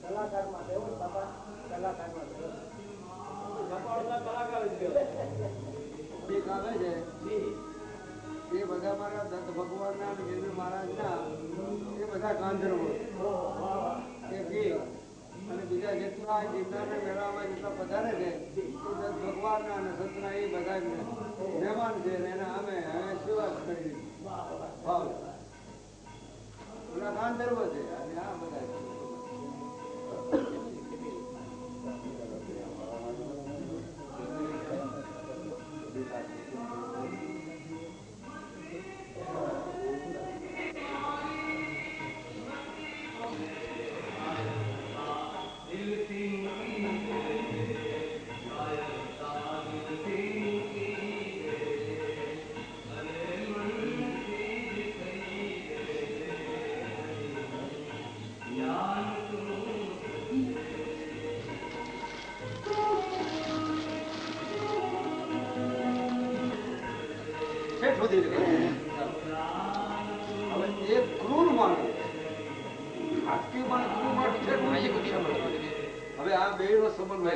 કલાકારમાં એવું બાપા કલાકારમાં આવે છે એ બધા મારા દત્ત ભગવાન ના દેવી મહારાજ ના એ બધા ગાંધર્વો અને બીજા જેટલા ગીતાના મેળામાં જેટલા પધારે છે એ દત્ત ભગવાન ના અને સતના એ બધા મહેમાન છે એના અમે સેવા કરી ભાવ બધા ગાંધર્વો છે અને આ બધા હવે આ બે નો સંબંધ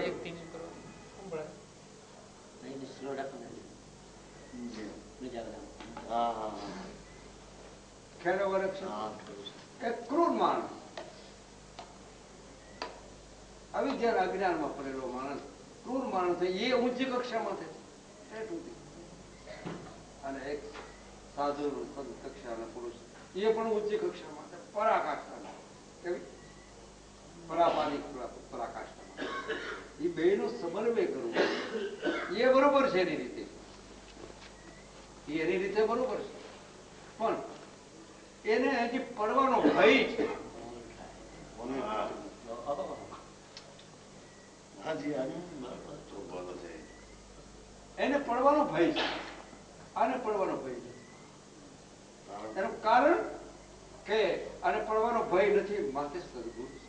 ક્રૂર માણસ અવિદ્યા અજ્ઞાન માં પડેલો માણસ ક્રૂર માણસ એ ઊંચી કક્ષામાં છે અને એક સાધુ કક્ષાના પુરુષ એ પણ ઊંચી કક્ષામાં છે પરાકાષ્ઠામાં કેવી પરાપાનિક પરાકાષ્ઠામાં એ બે નો સમન્વય કરવો એ બરોબર છે એની રીતે એની રીતે બરોબર છે પણ એને હજી પડવાનો ભય છે એને પડવાનો ભય છે આને પડવાનો ભય છે એનું કારણ કે આને પડવાનો ભય નથી માથે સદગુરુ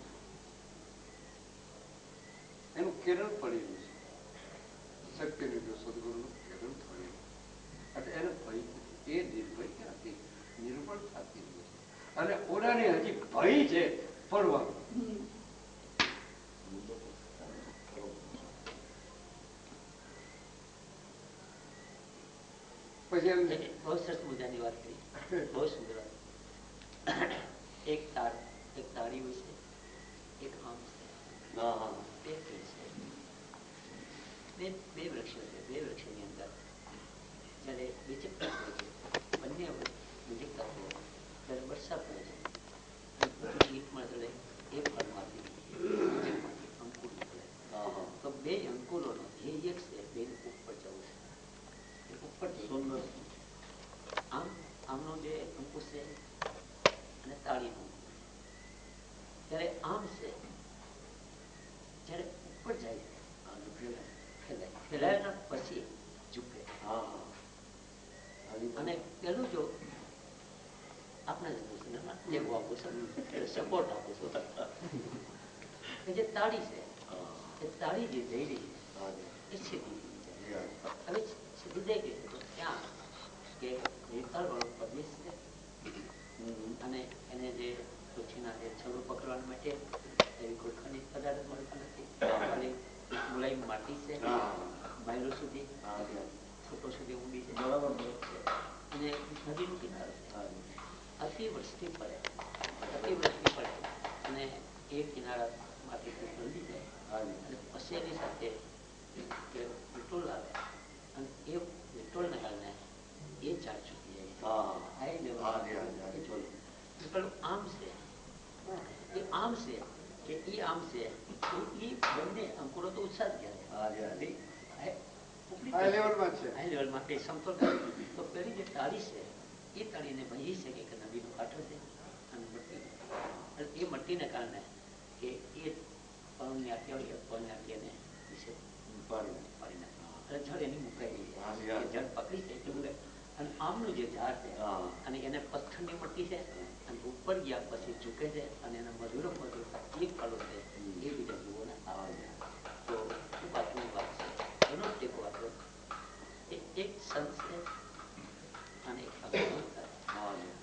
એનું કિરણ પડેલું છે સત્યનું જો સદગુરુનું કિરણ પડેલું એટલે એને ભય એ નિર્ભય ક્યાંથી નિર્બળ થતી નથી અને ઓલાને હજી ભય છે પડવાનું પછી એમ બહુ સરસ મજાની વાત કરી બહુ સુંદર વાત એક તાળી હોય છે એક આમ છે બે વૃક્ષો છે બે વૃક્ષોની અંદર જયારે વિચિકતા હોય છે બંને વિચિકતા હોય ત્યારે વરસાદ પડે છે ઈટમાં ચડે એ ફળમાંથી અંકુર નીકળે તો બે અંકુરોનો એ એક છે બે ઉપર જવું છે ઉપર સુંદર આમનો જે અંકુશ છે અને તાળીનો ત્યારે આમ છે જયારે ઉપર જાય ફેલાયેલા પછી ઝૂકે અને પેલું જો આપણે ટેકો આપું છું સપોર્ટ આપું છું કે જે તાળી છે એ તાળી જે જઈ રહી છે એ સીધી હવે સીધી જઈ ગઈ તો ત્યાં કે રેતાળ વાળો પ્રદેશ છે અને એને જે પૃથ્વીના જે છોડો પકડવા માટે એવી કોઈ ખનિજ પદાર્થ મળતા નથી ખાલી મુલાયમ માટી છે માઇલો સુધી ફૂટો સુધી ઊંડી છે બરાબર છે અને નદીનો કિનારો છે અતિવૃષ્ટિ પડે અને એ કિનારા માટીથી બદલી જાય અને પછી એની સાથે વિટોળ આવે અને એ વિટોળને કારણે એ ઝાડ છૂટી જાય પેલું આમ છે એ આમ છે કે એ આમ છે એ બંને અંકુરો તો ઉત્સાહ ગયા તો પેલી જે તાળી છે એ તાળીને ભજી છે કે નદીનો કાંઠો છે અને મટ્ટી એ મટ્ટીને કારણે કે એ પવનની આખી હોય પવનની આખી એને વિશે પાડી નાખે એટલે જળ એની મુકાઈ જાય જળ પકડી છે એટલે મુકાય અને આમનું જે ઝાડ છે અને એને પથ્થરની મટ્ટી છે અને ઉપર ગયા પછી ઝૂકે છે અને એના મધુરો એક ફળો છે એ બીજા જીવોને આવે તો ખૂબ આટલું વાત છે એનો ટેકો આપ્યો એક સંત છે અને એક ભગવાન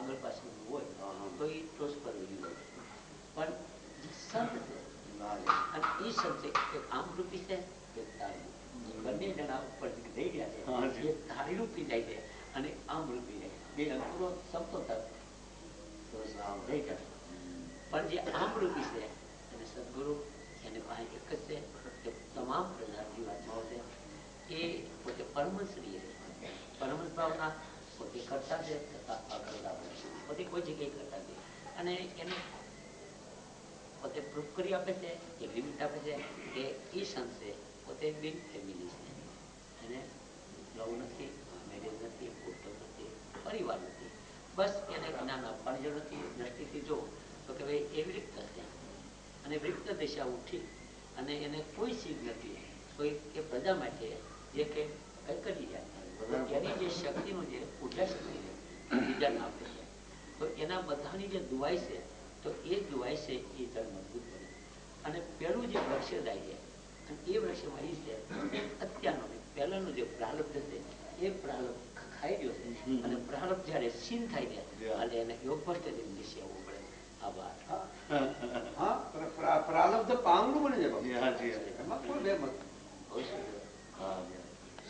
આગળ પાછળનું હોય હા. તો એ ટોચ પર વહી જાય. પણ જે સંત છે અને એ સંત છે એક આમરૂપી છે એક તાળી. બંને જણા ઉપર જઈ રહ્યા હા, છે જી. એ તાળી રૂપી જાય છે અને આમરૂપી જાય બે અંકુરો સમતોતા થઈ જશે. પણ જે આમરૂપી છે અને સદગુરુ એને પાસે એક જ છે કે તમામ પ્રજા જીવાત્માઓ છે એ પોતે પરમશ્રીએ પરમહંસ ભાવના પોતે કરતા છે તથા અકર્તા છે. પોતે કોઈ જગ્યાએ કરતા છે અને એને પોતે પ્રૂફ કરી આપે છે કે લિમિટ આપે છે કે એ સંત છે પોતે બિન ફેમિલી છે. એને લવ નથી, મેરેજ નથી, કુટુંબ નથી, પરિવાર નથી. બસ એને જ્ઞાન આપવાની જરૂર નથી. દ્રષ્ટિથી જો તો કે ભાઈ એ વૃત્ત છે અને વૃત્ત દિશા ઉઠી અને એને કોઈ સીધ નથી તો એ પ્રજા માટે જે કે કંઈ કરી જાય તો એની જે શક્તિનું જે ઉર્જા શક્તિ છે એ બીજાને આપે છે. તો એના બધાની જે દુવાઈ છે તો એ દુવાઈ છે એ જળ મજબૂત બને અને પેલું જે વૃક્ષ જાય છે અને એ વૃક્ષમાં એ છે અત્યારનો પહેલાનું જે પ્રારબ્ધ છે એ પ્રારબ્ધ ખાઈ ગયો છે અને પ્રારબ્ધ જ્યારે સીન થાય છે અને એને યોગ ભ્રષ્ટ નીચે આવવું પડે. આભાર. હા, પ્રારબ્ધ પાંગલું બની જાય બાપુ. જી, જી. એમાં કોઈ બે મત નથી. બહુ સુંદર. હા, જી.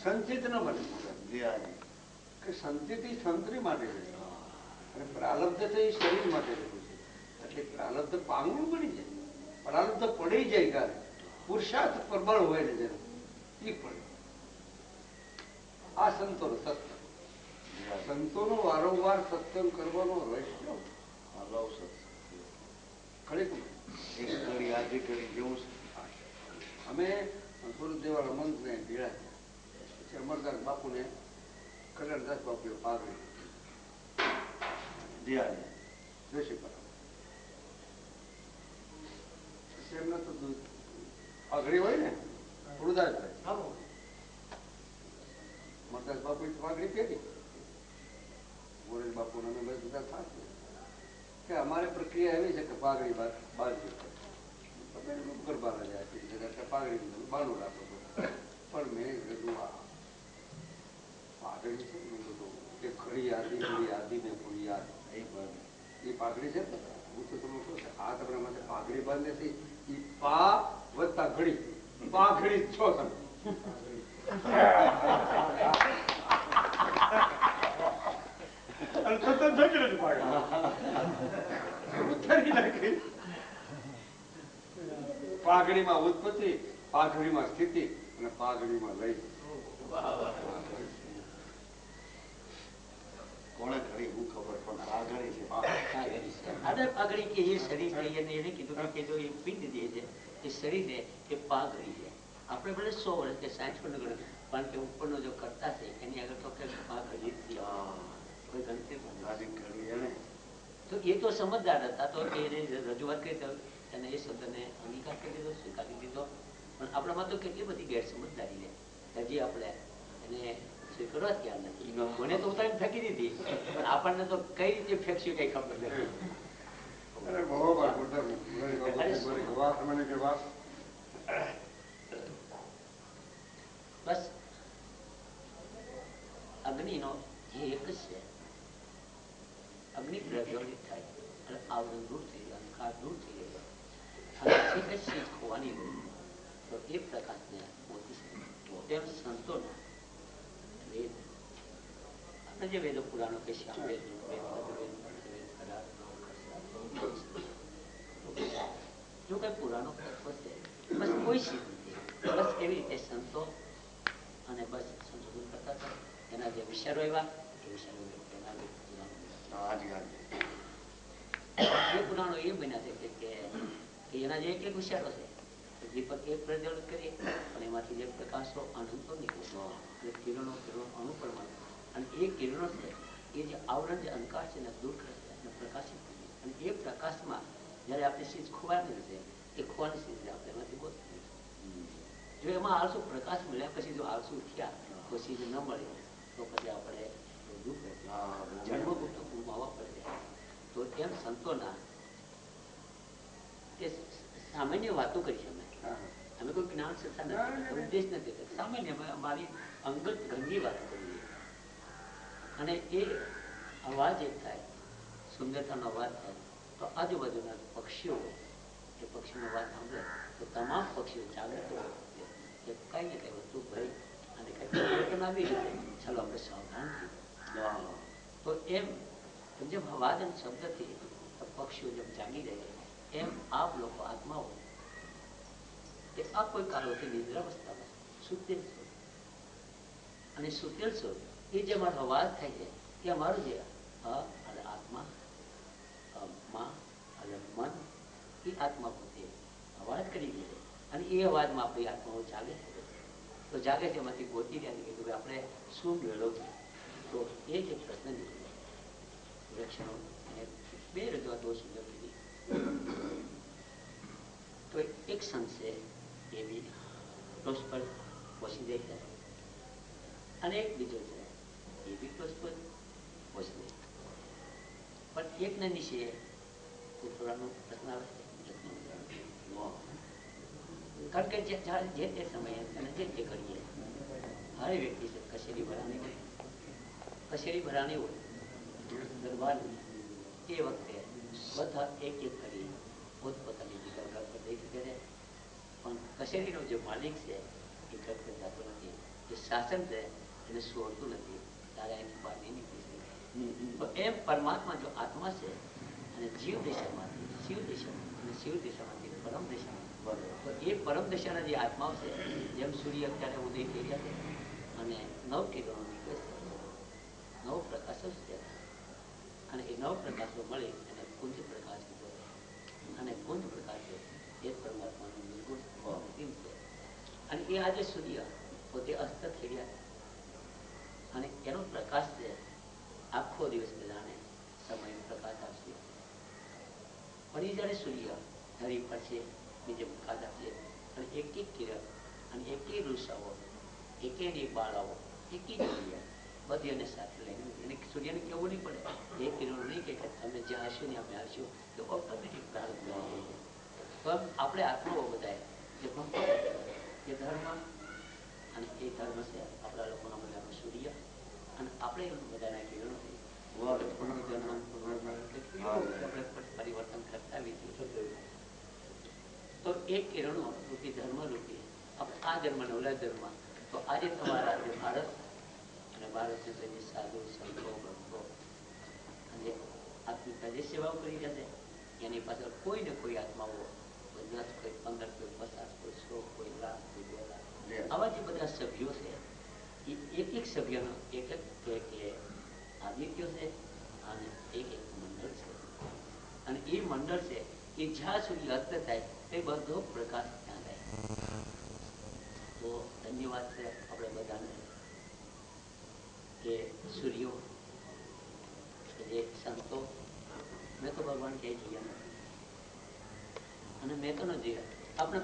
સંચિત ન બને જી, હા, જી. કે સંચિત એ સંતરી માટે છે અને પ્રારબ્ધ છે એ શરીર માટે રહેલું છે. એટલે પ્રારબ્ધ પાંગલું બની જાય. પ્રારબ્ધ પડી જાય ક્યારે પુરુષાર્થ પ્રબળ હોય ને જેનું એ પડે. આ સંતોનો સત્સંગ. સંતોનો વારંવાર સત્સંગ કરવાનો રહસ્ય હલાવ સત્સંગ. ખરેખર એક ઘડી આજે ઘડી જેવું છે. અમે ગુરુદેવ અમંતને ભેળા થયા. પછી અમરદાસ બાપુને કલ્યાણદાસ બાપુએ પાઘડી જી, હા, જી. જોશી પર પછી એમને તો પાઘડી હોય ને ગુરુદાસભાઈ અમરદાસ બાપુએ પાઘડી પહેરી. ગોરેજ બાપુને અમે બધા સાથે કે અમારે પ્રક્રિયા એવી છે કે પાઘડી બાજુ ગરબાના જાય પાઘડી બાનું રાખો છો. પણ મેં કીધું આ પાઘડી છે ને મેં કીધું કે ખડી આદિ મેં પૂરી યાદ એ પાઘડી છે ને હું તો તમને કહું છું આ તમારા માટે પાઘડી બાંધે છે એ પા વત્તા ઘડી પાઘડી જ છો તમે. અને સતત જતી રહેતી પાઘડી. પાઘડીમાં ઉત્પત્તિ, પાઘડીમાં સ્થિતિ અને પાઘડીમાં લઈ. કોણે ઘડી હું ખબર પણ પાઘડી છે. આદર પાઘડી કે એ શરીર છે એને કીધું કે જો એ પિંડ જે છે એ શરીર છે એ પાઘડી છે. આપણે ભલે 100 વર્ષ કે 60 વર્ષ પણ કે ઉપરનો જો કરતા છે એની આગળ તો કે પાઘડી જ કોઈ ગણતરી ઘડી એને તો એ તો સમજદાર હતા તો એને રજૂઆત કરી તો એને એ શબ્દને અંગીકાર કરી દીધો, સ્વીકારી દીધો. પણ આપણામાં તો કેટલી બધી ગેરસમજદારી છે હજી આપણે એને સ્વીકારવા તૈયાર નથી. મને તો ઉતારી ફેંકી દીધી પણ આપણને તો કઈ રીતે ફેંક્યું કઈ ખબર નથી. અરે બહુ વાત મને કે વાત બસ અગ્નિનો એ એક જ છે. અગ્નિ પ્રજ્વલિત થાય અને આવરણ દૂર થઈ જાય, અંધકાર દૂર થઈ જાય અને જે કઈ ચીજ ખોવાની હોય તો એ પ્રકાશને મોતી છે. તેમ સંતોના વેદ આપણે જે વેદો પુરાણો કે શ્યામવેદ, ઋગ્વેદ, યજુર્વેદ, પંચવેદ, અઢાર જો કઈ પુરાણો તત્વ છે બસ કોઈ સિદ્ધ નથી. બસ એવી રીતે સંતો અને બસ સંશોધન કરતા હતા. એના જે વિચારો એવા એ વિચારો એના જે પુરાણો એ પુરાણો એ બન્યા છે કે એના જે એક વિચારો છે દીપક એક પ્રજ્વલિત કરીએ પણ એમાંથી જે પ્રકાશો અનંતો નીકળે અને કિરણો અણુપરમાણુ અને એ કિરણો છે એ જે આવરણ જે અંધકાર છે એને દૂર કરે છે અને પ્રકાશિત કરીએ અને એ પ્રકાશમાં જ્યારે આપણી ચીજ ખોવાની છે એ ખોવાની ચીજ આપણે એમાંથી ગોતવી. જો એમાં આળસુ પ્રકાશ મળ્યા પછી જો આળસુ થયા તો ચીજ ન મળે તો પછી આપણે દુઃખ જન્મગુપ્ત ગુમાવવા પડે. તો એમ સંતોના કે સામાન્ય વાતો કરી અમે કોઈ જ્ઞાન સંસ્થા નથી, ઉપદેશ નથી, સામાન્ય અમારી અંગત ઘરની વાતો કરીએ અને એ અવાજ એક થાય સુંદરતાનો અવાજ થાય તો આજુબાજુના પક્ષીઓ એ પક્ષીનો અવાજ સાંભળે તો તમામ પક્ષીઓ જાગૃત હોય કે કઈ ને કઈ વસ્તુ ભય અને કઈ પરિવર્તન આવી રીતે ચાલો આપણે સાવધાન થઈએ. તો એમ જેમ અવાજ અને શબ્દથી પક્ષીઓ જેમ જાગી જાય એમ આપ લોકો આત્માઓ કે આ કોઈ કાળોથી નિદ્રાવસ્થામાં સુતેલ છો અને સુતેલ છો એ જે અમારો અવાજ થાય છે એ અમારું જે અને આત્મા માં અને મન એ આત્મા પોતે અવાજ કરી દે છે અને એ અવાજમાં આપણી આત્માઓ જાગે છે. તો જાગે છે એમાંથી ગોતી રહ્યા કે આપણે શું મેળવવું. તો એ જે પ્રશ્ન લક્ષણો અને બે રજૂઆતો સુંદર કીધી. તો એક સંત છે એ બી ટોચ પર પહોંચી જાય છે અને એક બીજો છે એ બી ટોચ પર પહોંચી જાય પણ એકને નીચે ઉતરવાનો પ્રશ્ન આવે છે. કારણ કે જે તે સમયે અને જે તે કરીએ હારે વ્યક્તિ છે કચેરી ભરાની હોય દરબારની એ વખતે બધા એક એક કરી પોતપોતાની જગ્યા ઘર પર દઈ શકે છે પણ કચેરીનો જે માલિક છે એ ઘર પર જતો નથી. જે શાસન છે એને છોડતું નથી ત્યારે એની બહાર નહીં નીકળી શકે. તો એમ પરમાત્મા જો આત્મા છે અને જીવ દિશામાંથી શિવ દિશામાંથી પરમ દિશામાં તો એ પરમ દિશાના જે આત્માઓ છે જેમ સૂર્ય અત્યારે ઉદય થઈ રહ્યા છે અને નવ કિરણો નીકળે છે નવ પ્રકાશો છે અને એ નવ પ્રકાશો મળે અને કુંજ પ્રકાશ કીધો અને કુંજ પ્રકાશ એ પરમાત્માનું નિર્ગુણ અંતિમ છે અને એ આજે સૂર્ય પોતે અસ્ત થઈ રહ્યા અને એનો પ્રકાશ છે આખો દિવસ બધાને સમય પ્રકાશ આપશે પણ એ જ્યારે સૂર્ય ધરી પર છે બીજે પ્રકાશ આપશે અને એક એક કિરણ અને એક એક ઋષાઓ એક બાળાઓ એક બધી એને સાથે લઈને એને સૂર્યને કેવું નહીં પડે એ કિરણો નહીં કે તમે જ્યાં હશો ને અમે આવશો તો ઓટોમેટિક પ્રારંભ કરી દે. તો આપણે આત્માઓ બધાએ જે ધર્મ અને એ ધર્મ છે આપણા લોકોના બધાનો સૂર્ય અને આપણે બધાના કિરણો પરિવર્તન કરતા તો એ કિરણો રૂપી ધર્મ રૂપી આપણે આ જન્મ નવલા જન્મ તો આજે તમારા જે ભારત અને ભારતની જે સાધુ સંતો ભક્તો અને આત્મિકતા જે સેવાઓ કરી રહ્યા છે એની પાછળ કોઈ ને કોઈ આત્માઓ 10 કોઈ 15 કોઈ 50 કોઈ 100 કોઈ લાખ કોઈ 2 લાખ આવા જે બધા સભ્યો છે એ એક એક સભ્યનો એક એક આદિત્ય છે અને એક એક મંડળ છે અને એ મંડળ છે એ જ્યાં સુધી અસ્ત થાય તે બધો પ્રકાશ ત્યાં થાય. તો ધન્યવાદ છે આપણે બધાને કે સૂર્યો જે સંતો મેં તો ભગવાન ક્યાંય જોયા નથી અને મેં તો ન જોયા આપણે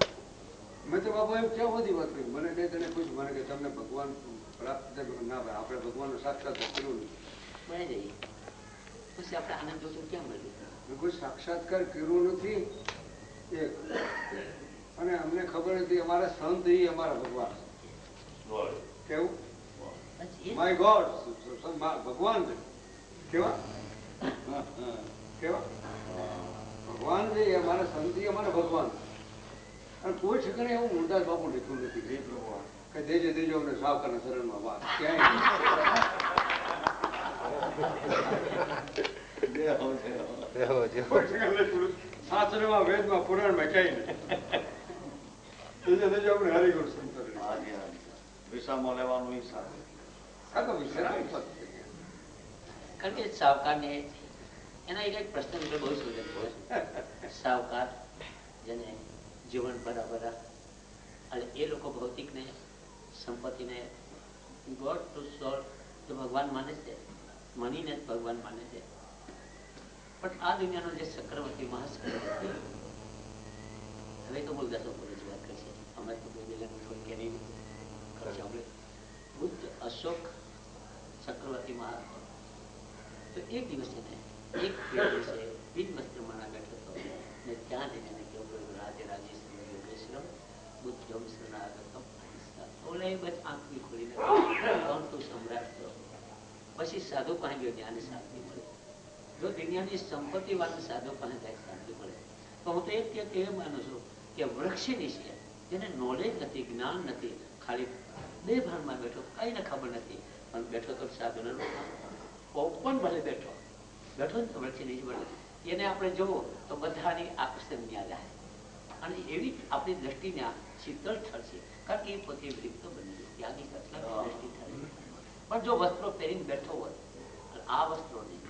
મેં તો બાબા એમ ક્યાં બધી વાત કરી મને બે તને પૂછ્યું મને કે તમને ભગવાન પ્રાપ્ત થાય ના ભાઈ આપણે ભગવાનનો સાક્ષાત કર્યું મળે જઈએ પછી આપણે આનંદ જોશું ક્યાં મળ્યું કોઈ સાક્ષાત્કાર કર્યો નથી એક અને અમને ખબર હતી અમારા સંત એ અમારા ભગવાન કેવું માય ગોડ ભગવાન છે કેવા કેવા ભગવાન છે અમારા સંત અમારા ભગવાન અને કોઈ ઠેકાણે એવું મુરદાસ બાપુ લખ્યું નથી હે ભગવાન કે દેજે દેજો અમને સાવકારના શરણમાં વાત ક્યાંય શાસ્ત્રમાં વેદમાં પુરાણમાં ક્યાંય નહીં દેજે દેજો અમને હરિગુણ સંત વિસામાં લેવાનું હિસાબ આ તો વિચાર કારણ કે સાવકારને એના એક પ્રશ્ન બહુ સુંદર છે. સાવકાર જેને જીવન બરાબર અને એ લોકો ભૌતિકને સંપત્તિને ગોડ ટુ સોલ તો ભગવાન માને છે મનીને ભગવાન માને છે પણ આ દુનિયાનો જે ચક્રવર્તી મહાચક્રવર્તી હવે તો મુલદાસો પર જ વાત કરશે અમે તો બુદ્ધ અશોક ચક્રવર્તી મહારાજ તો એક દિવસ એને એક દિવસે બિન વસ્ત્રમાના બેઠો હતો ને ત્યાં જઈને કેવું રાજે રાજેશ્વર યોગેશ્વર બુદ્ધમ શરણાગતમ ઓલે બસ આંખની ખોલીને કોણ તું સમ્રાટ થયો પછી સાધુ પાસે ગયો જ્ઞાન શાંતિ મળી જો દુનિયાની સંપત્તિવાન સાધુ પાસે જાય શાંતિ મળે તો હું તો એ માનું છું કે વૃક્ષ નીચે જેને નોલેજ નથી, જ્ઞાન નથી, ખાલી બે ભાનમાં બેઠો, કઈને ખબર નથી, પણ બેઠો તો સાધુને ઓપન ભલે બેઠો બેઠો ને તો વૃક્ષ નીચે બેઠો એને આપણે જોવો તો બધાની આકર્ષણ ન્યા જાય અને એવી આપણી દ્રષ્ટિને શીતળ થશે કારણ કે એ પોતે વૃક્ષ બની ત્યાગી કરતા દ્રષ્ટિ થાય. પણ જો વસ્ત્રો પહેરીને બેઠો હોય આ વસ્ત્રો નહીં,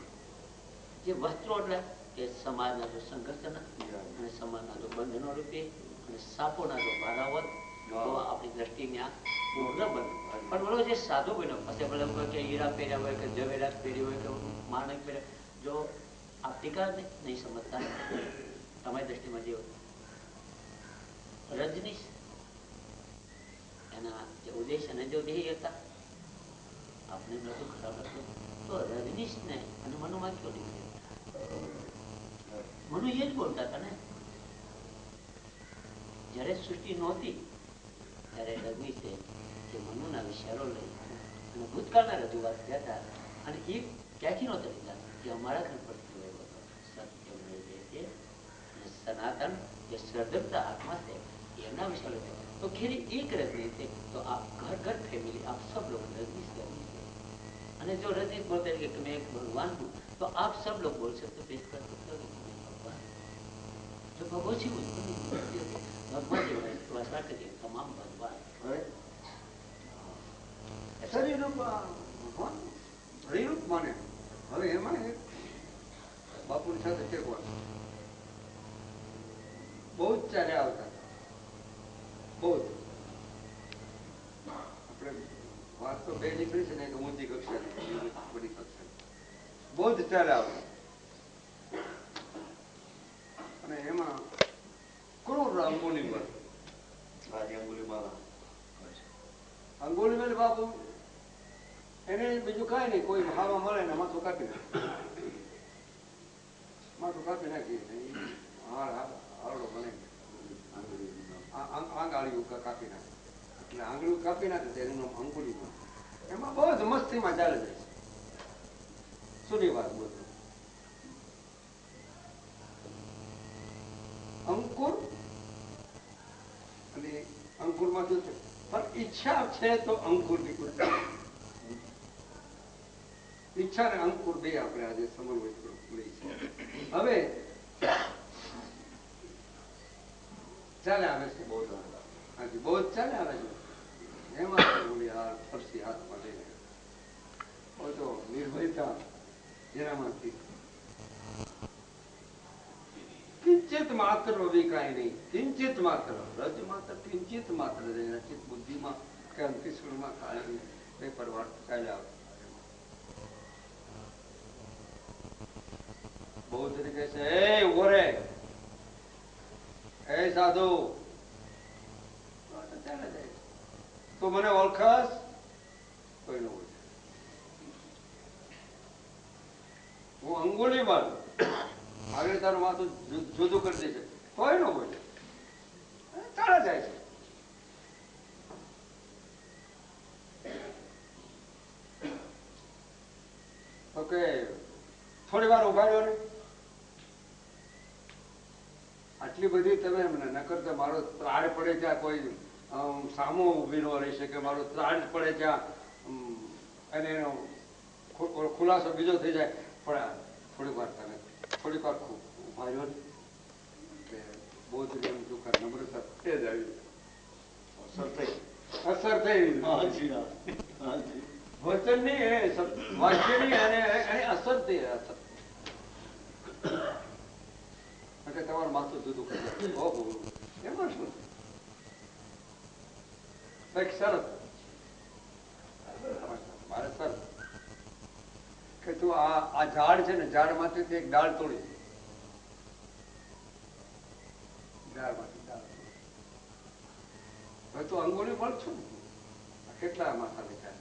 જે વસ્ત્રો એટલે કે સમાજના જો સંઘર્ષ અને સમાજના જો બંધનો રૂપે અને સાપોના જો ભારાવત તો આપણી દ્રષ્ટિ ત્યાં પૂર્ણ બને. પણ બોલો જે સાધુ બન્યો પછી ભલે કે હીરા પહેર્યા હોય કે ઝવેરાત પહેરી હોય કે માણેક પહેર્યા, જો આ ટીકા નહીં સમજતા તમારી દ્રષ્ટિમાં જે રજનીશ એના જે ઉદ્દેશ અને જો ધ્યેય હતા આપણે બધું ખરાબ હતું તો રજનીશ ને અને મનુમાં કયો નીકળ્યો? મનુ એ જ બોલતા હતા ને જયારે સૃષ્ટિ નહોતી ત્યારે રજનીશે જે મનુના વિચારો લઈ અને ભૂતકાળના રજૂઆત કર્યા હતા અને એ ક્યાંથી નહોતા લીધા જે અમારા ઘર પરથી લેવો હતો સત્ય અને સનાતન જે શ્રદ્ધા આત્મા છે એમના વિચારો છે. તો ખેરી એક રજની છે તો આપ ઘર ઘર ફેમિલી આપ सब लोग रजनीश करनी है અને જો रजनीश बोलते हैं कि मैं एक भगवान हूँ तो आप सब लोग बोल सकते पेश कर सकते हो भगवान जो भगवान जी भगवान जी वसा करिए તમામ ભગવાન શરીરનું ભગવાન હરિરૂપ માને. હવે એમાં બાપુની સાથે ટેકવા બહુ જ ચાલ્યા આવતા બહુ જ આપણે વાત તો બે નીકળી છે ને એક ઊંચી કક્ષાની બધી કક્ષાની બહુ જ ચાલ્યા આવતા અને એમાં ક્રૂર અંગુલીમાલ અંગુલીમાલ બાપુ એને બીજું કઈ નહીં કોઈ હાવા મળે ને માથું કાપી નાખી હારડો બને આંગળીઓ કાપી નાખે એટલે આંગળીઓ કાપી નાખે તો એનું અંગુલીમાલ. એમાં બહુ જ મસ્તીમાં ચાલે છે. સુની વાત બોલતો અંકુર અને અંકુરમાં શું છે પણ ઈચ્છા છે તો અંકુર નીકળે. ઈચ્છા ને અંકુર બે આપણે આજે સમન્વય લઈ છે. હવે ચાલે આવે છે બહુ હાજી બહુ જ ચાલે આવે છે. એમાં બોલી આ ફરસી હાથમાં લઈને તો નિર્ભયતા જેનામાંથી કિંચિત માત્ર બી કાંઈ નહીં, કિંચિત માત્ર રજ માત્ર કિંચિત માત્ર ચિત્ત બુદ્ધિમાં કે અંતિસ્વરમાં કાંઈ બે પરવાર ચાલ્યા આવે. બહુ તરીકે છે એ ઉભો રે એ સાધુ ચાલે જાય તો મને ઓળખાસ કોઈ ન ઓળખે. હું અંગુલીમાલ આગળ તારું માથું જુદું કરી દે છે કોઈ ન બોલે ચાલે જાય છે. ઓકે થોડી વાર ઉભા રહ્યો ને આટલી બધી તમે નકર તો મારો ત્રાડ પડે ત્યાં કોઈ સામો ઉભી ન રહી શકે, મારો ત્રાડ પડે ત્યાં અને એનો ખુલાસો બીજો થઈ જાય. પણ થોડીક વાર તમે થોડીક વાર ઉભા રહ્યો ને એટલે બહુ જ ચોખ્ખા નમ્રતા તે જ આવી અસર થઈ વચનની વાક્યની અને અસર થઈ અસર એટલે તમારું માથું જુદું કરી ઓહો એમાં શું કઈક શરત મારે શરત કે તું આ ઝાડ છે ને ઝાડ માંથી એક ડાળ તોડી ઝાડમાંથી ડાળ હવે તું અંગોળી પણ છું ને કેટલા માથા લીધા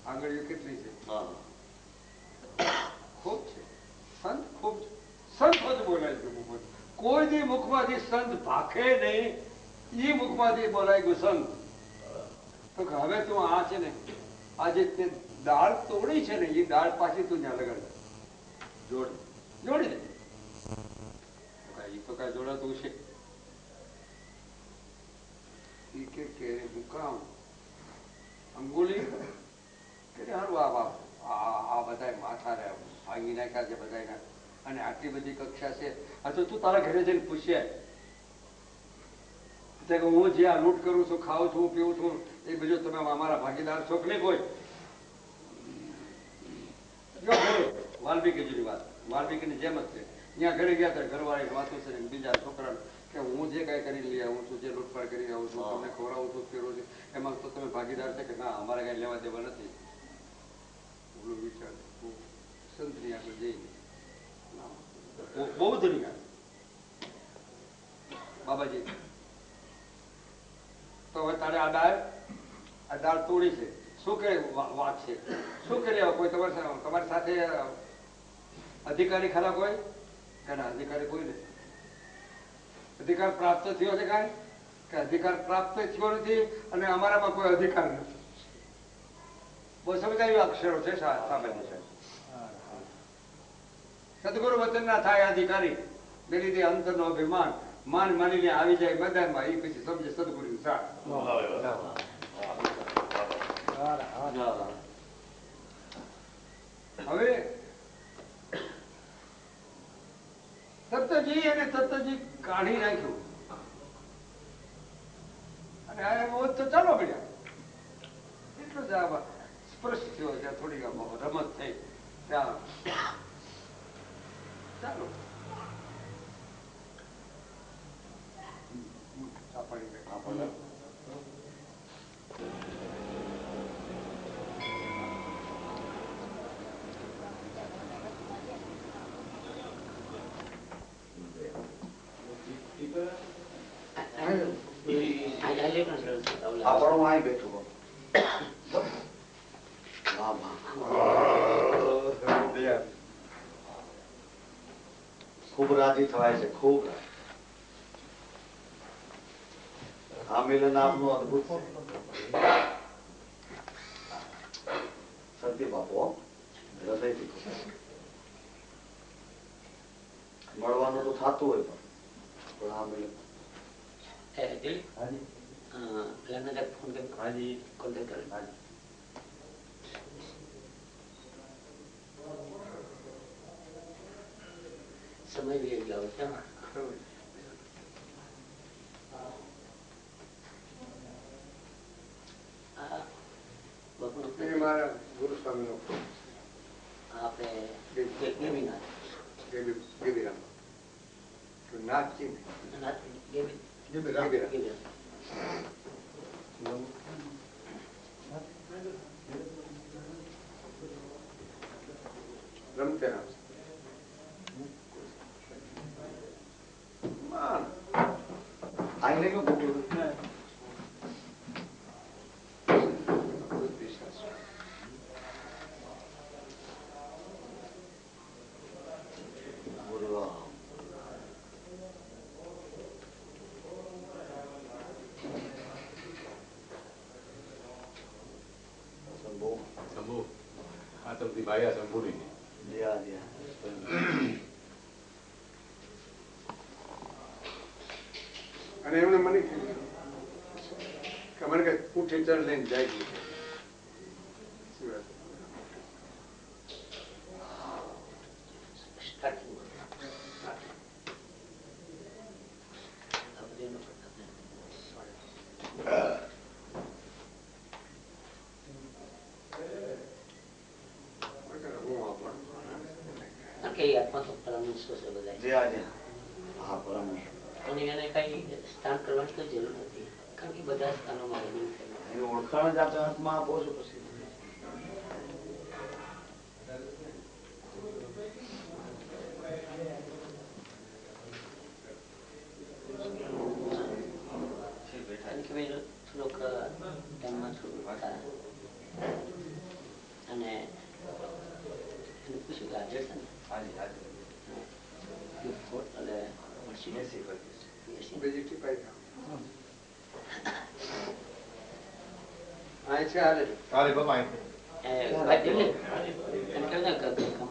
આંગળીઓ કેટલી છે ખૂબ છે સંત ખૂબ છે. સંત જ બોલાય છે મુખમાં કોઈ દી મુખમાંથી સંત ભાખે નહીં ઈ મુખમાંથી બોલાય ગયું સંત. તો હવે તું આ છે ને આજે તે દાળ તોડી છે ને એ દાળ પાછી તું ત્યાં લગાડ જોડી દે. એ તો કાંઈ જોડાતું છે. ઈ કે હું કામ આમ બોલી કે સારું આ બધા માથા રે ભાંગી નાખ્યા છે બધાના અને આટલી બધી કક્ષા છે. આ તો તું તારા ઘરે જઈને પૂછ્યા કે હું જે આ લૂંટ કરું છું, ખાઉં છું, પીવું છું, એ બીજું તમે અમારા ભાગીદાર છો કે નહીં કોઈ? વાલ્મીકીજીની વાત વાલ્મીકીની જેમ જ છે. ત્યાં ઘરે ગયા હતા ઘરવાળી વાતો છે બીજા છોકરા કે હું જે કાંઈ કરી લઈ આવું છું, જે લૂંટફાટ કરી આવું છું, તમને ખવડાવું છું, ફેરવું છું, એમાં તો તમે ભાગીદાર છે કે ના? અમારે કાંઈ લેવા દેવા નથી. બોલો વિચાર સંતની આગળ જઈને બહુ ધન્યવાદ બાબાજી. તો હવે તારે આ દાળ તોડી છે. શું કરે વાત છે? શું કરી કોઈ તમારી સાથે અધિકારી ખરા કોઈ? એના અધિકારી કોઈ નથી. અધિકાર પ્રાપ્ત થયો છે કાંઈ? કે અધિકાર પ્રાપ્ત થયો નથી અને અમારામાં કોઈ અધિકાર નથી. બહુ સમજાયું અક્ષરો છે સામાન્ય છે. સદગુરુ વચન ના થાય અધિકારી બે લીધે અંતરનો અભિમાન માન માનીને આવી જાય મેદાનમાં. એ પછી સમજે સદગુરુ સાથ. હવે તત્વજી અને તત્વજી કાઢી નાખ્યું અને આ તો ચાલો પડ્યા. એટલો જ આ સ્પર્શ થયો ત્યાં થોડીક રમત થઈ ત્યાં ચાલો આપણો અહીં બેઠું ખૂબ રાજી થવાય છે. ખૂબ આ મિલન આપનું અદભુત છે. સત્ય બાપુ હૃદયથી મળવાનું તો થતું હોય પણ આ મિલન સમય બી ગયો છે. મારા ગુરુ સ્વામી નો આપણે નાથજી રમતે નામ આઈને કેવું બોલું અને એમને મને કે મને કે હું ટીચર લઈને જાય છે. સ્થાન કરવાની કોઈ જરૂર નથી કારણ કે બધા સ્થાનોમાં ઓળખાણ જ આપણે હાથમાં આપો છો પછી થોડોક ટાઈમમાં થોડું અને એને પૂછ્યું કે હાજર છે ને Aye,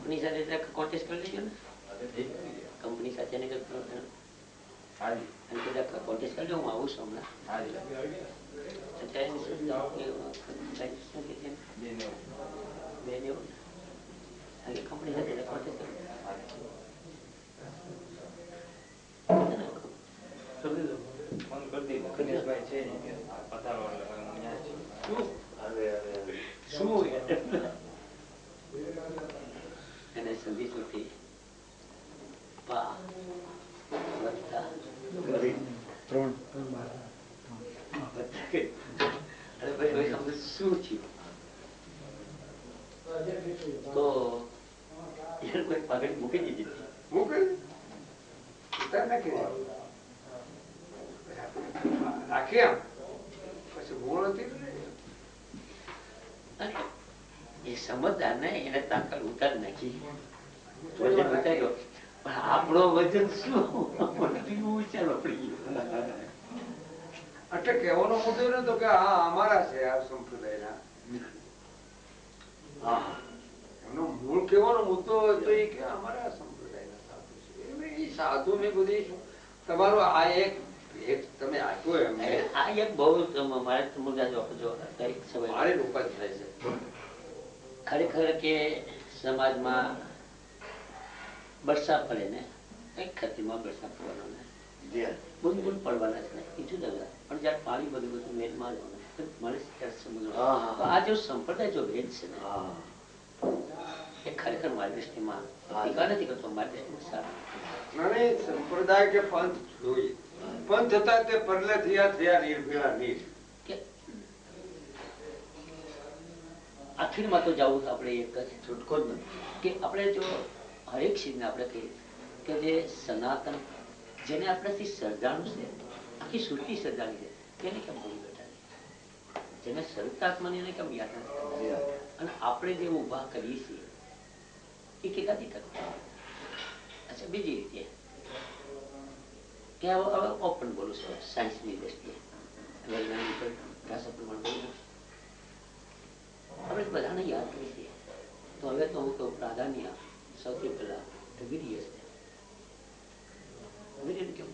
કંપની સાથે કોન્ટેક્ટ કરી લેજો ને, કંપની સાથે ને કોન્ટેક્ટ કરજો. હું આવું છું હમણાં. કંપની સાથે કોન્ટેક્ટ કરજો. એને સંદેશોથી પા વત્તા ત્રણ શું થયું? તો એને કોઈ પાઘડી મૂકી દીધી. રાખી આમ પછી ગુણ હતી એ સમજદાર ને એને તાકાત ઉતાર નાખી, વજન ઉતાર્યો. પણ આપણો વજન શું વિચારવા પડી ગયો. એટલે કહેવાનો મુદ્દો નતો કે હા અમારા છે આ સંપ્રદાયના. હા, એમનો મૂળ કહેવાનો મુદ્દો હતો એ કે અમારા સંપ્રદાયના સાધુ છે. એ સાધુ ને બધી તમારું આ એક તમે આપ્યો એમને આ એક બહુ મારે મારે રૂપા થાય છે. ખરેખર કે સમાજમાં વરસાદ પડે ને કઈક ખેતીમાં વરસાદ પડવાનો ને બુંદ બુંદ પડવાના છે ને બીજું જગા. પણ જયારે પાણી બધું બધું મેલમાં મળે ત્યારે સમજવાનું. તો આ જો સંપ્રદાય જો ભેદ છે ને એ ખરેખર મારી દ્રષ્ટિમાં ટીકા નથી કરતો, મારી દ્રષ્ટિમાં સારા. સંપ્રદાય કે પંથ જોઈએ. પંથ હતા તે પરલે થયા નિર્ભયા નીર. આખીરમાં તો જવું તો આપણે એક જ છૂટકો જ નથી કે આપણે જો હરેક ચીજને આપણે કહીએ કે જે સનાતન જેને આપણાથી સર્જાણું છે, આખી સૃષ્ટિ સર્જાણી છે, તેને કેમ ભૂલી બેઠા છે? જેને સર્જાત્માને એને કેમ યાદ નથી? અને આપણે જે ઊભા કરીએ છીએ એ કેટલાથી થતું? અચ્છા, બીજી રીતે કે હવે ઓપન બોલું છું, સાયન્સની દ્રષ્ટિએ વૈજ્ઞાનિક ભાષા પ્રમાણે બોલું. આપણે બધાને યાદ કરીએ છીએ તો હવે તો હું કહું પ્રાધાન્ય સૌથી પહેલા વીર્ય છે. વીર્ય કેમ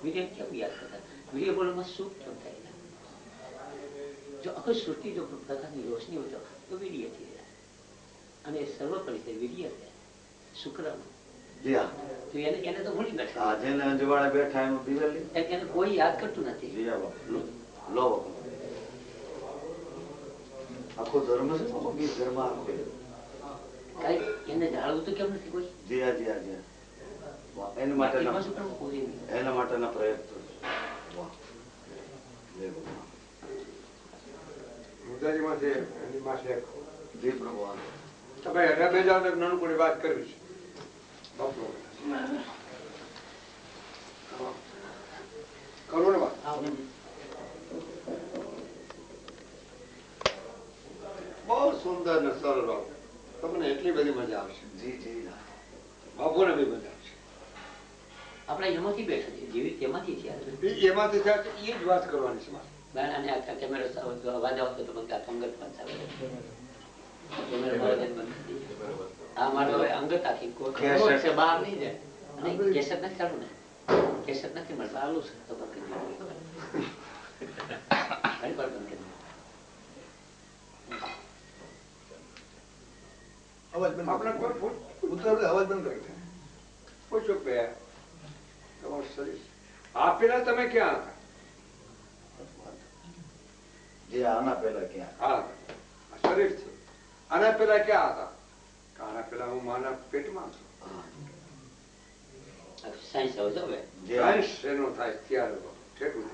વીર્ય કેમ યાદ કરતા? વીર્ય બોલવામાં સુખ કેમ થાય? જો આખી સૃષ્ટિ જો પ્રકાશની રોશની હોય તો વીર્ય થી અને સર્વોપરી છે વીર્ય છે શુક્રનું. તો એને તો ભૂલી બેઠા, એને કોઈ યાદ કરતું નથી. આખો ધર્મ છે ધર્મ કઈ એને જાણવું તો કેમ નથી કોઈ? એના માટેના પ્રયત્નો તમે અઢાર બે જાવ નાનકડી વાત કરવી છે કરો ને વાત. બહુ સુંદર ને સરળ બાબુ, તમને એટલી બધી મજા આવશે. બાપુને બી મજા આવશે. આપણે એમાંથી બેઠા છીએ, જેવી તેમાંથી થયા એમાંથી થયા એ જ વાત કરવાની છે. બાણાને આખા કેમેરો અવાજ આવતો તો મને અંગત વાત આવે. આ મારો અંગત આખી બહાર નહીં જાય. અને કેસર નથી ચાલુ ને, કેસર નથી મળતા, આલુ છે તો બંધ કરી અવાજ બંધ કરી પૂછો બે તમારું શરીર આ પેલા તમે ક્યાં હતા? આના પેલા ક્યાં? હા, શરીર છે. આના પેલા ક્યાં હતા? આના પેલા હું માના પેટમાં છું. સાયન્સ એનો થાય ત્યારે ઠેકું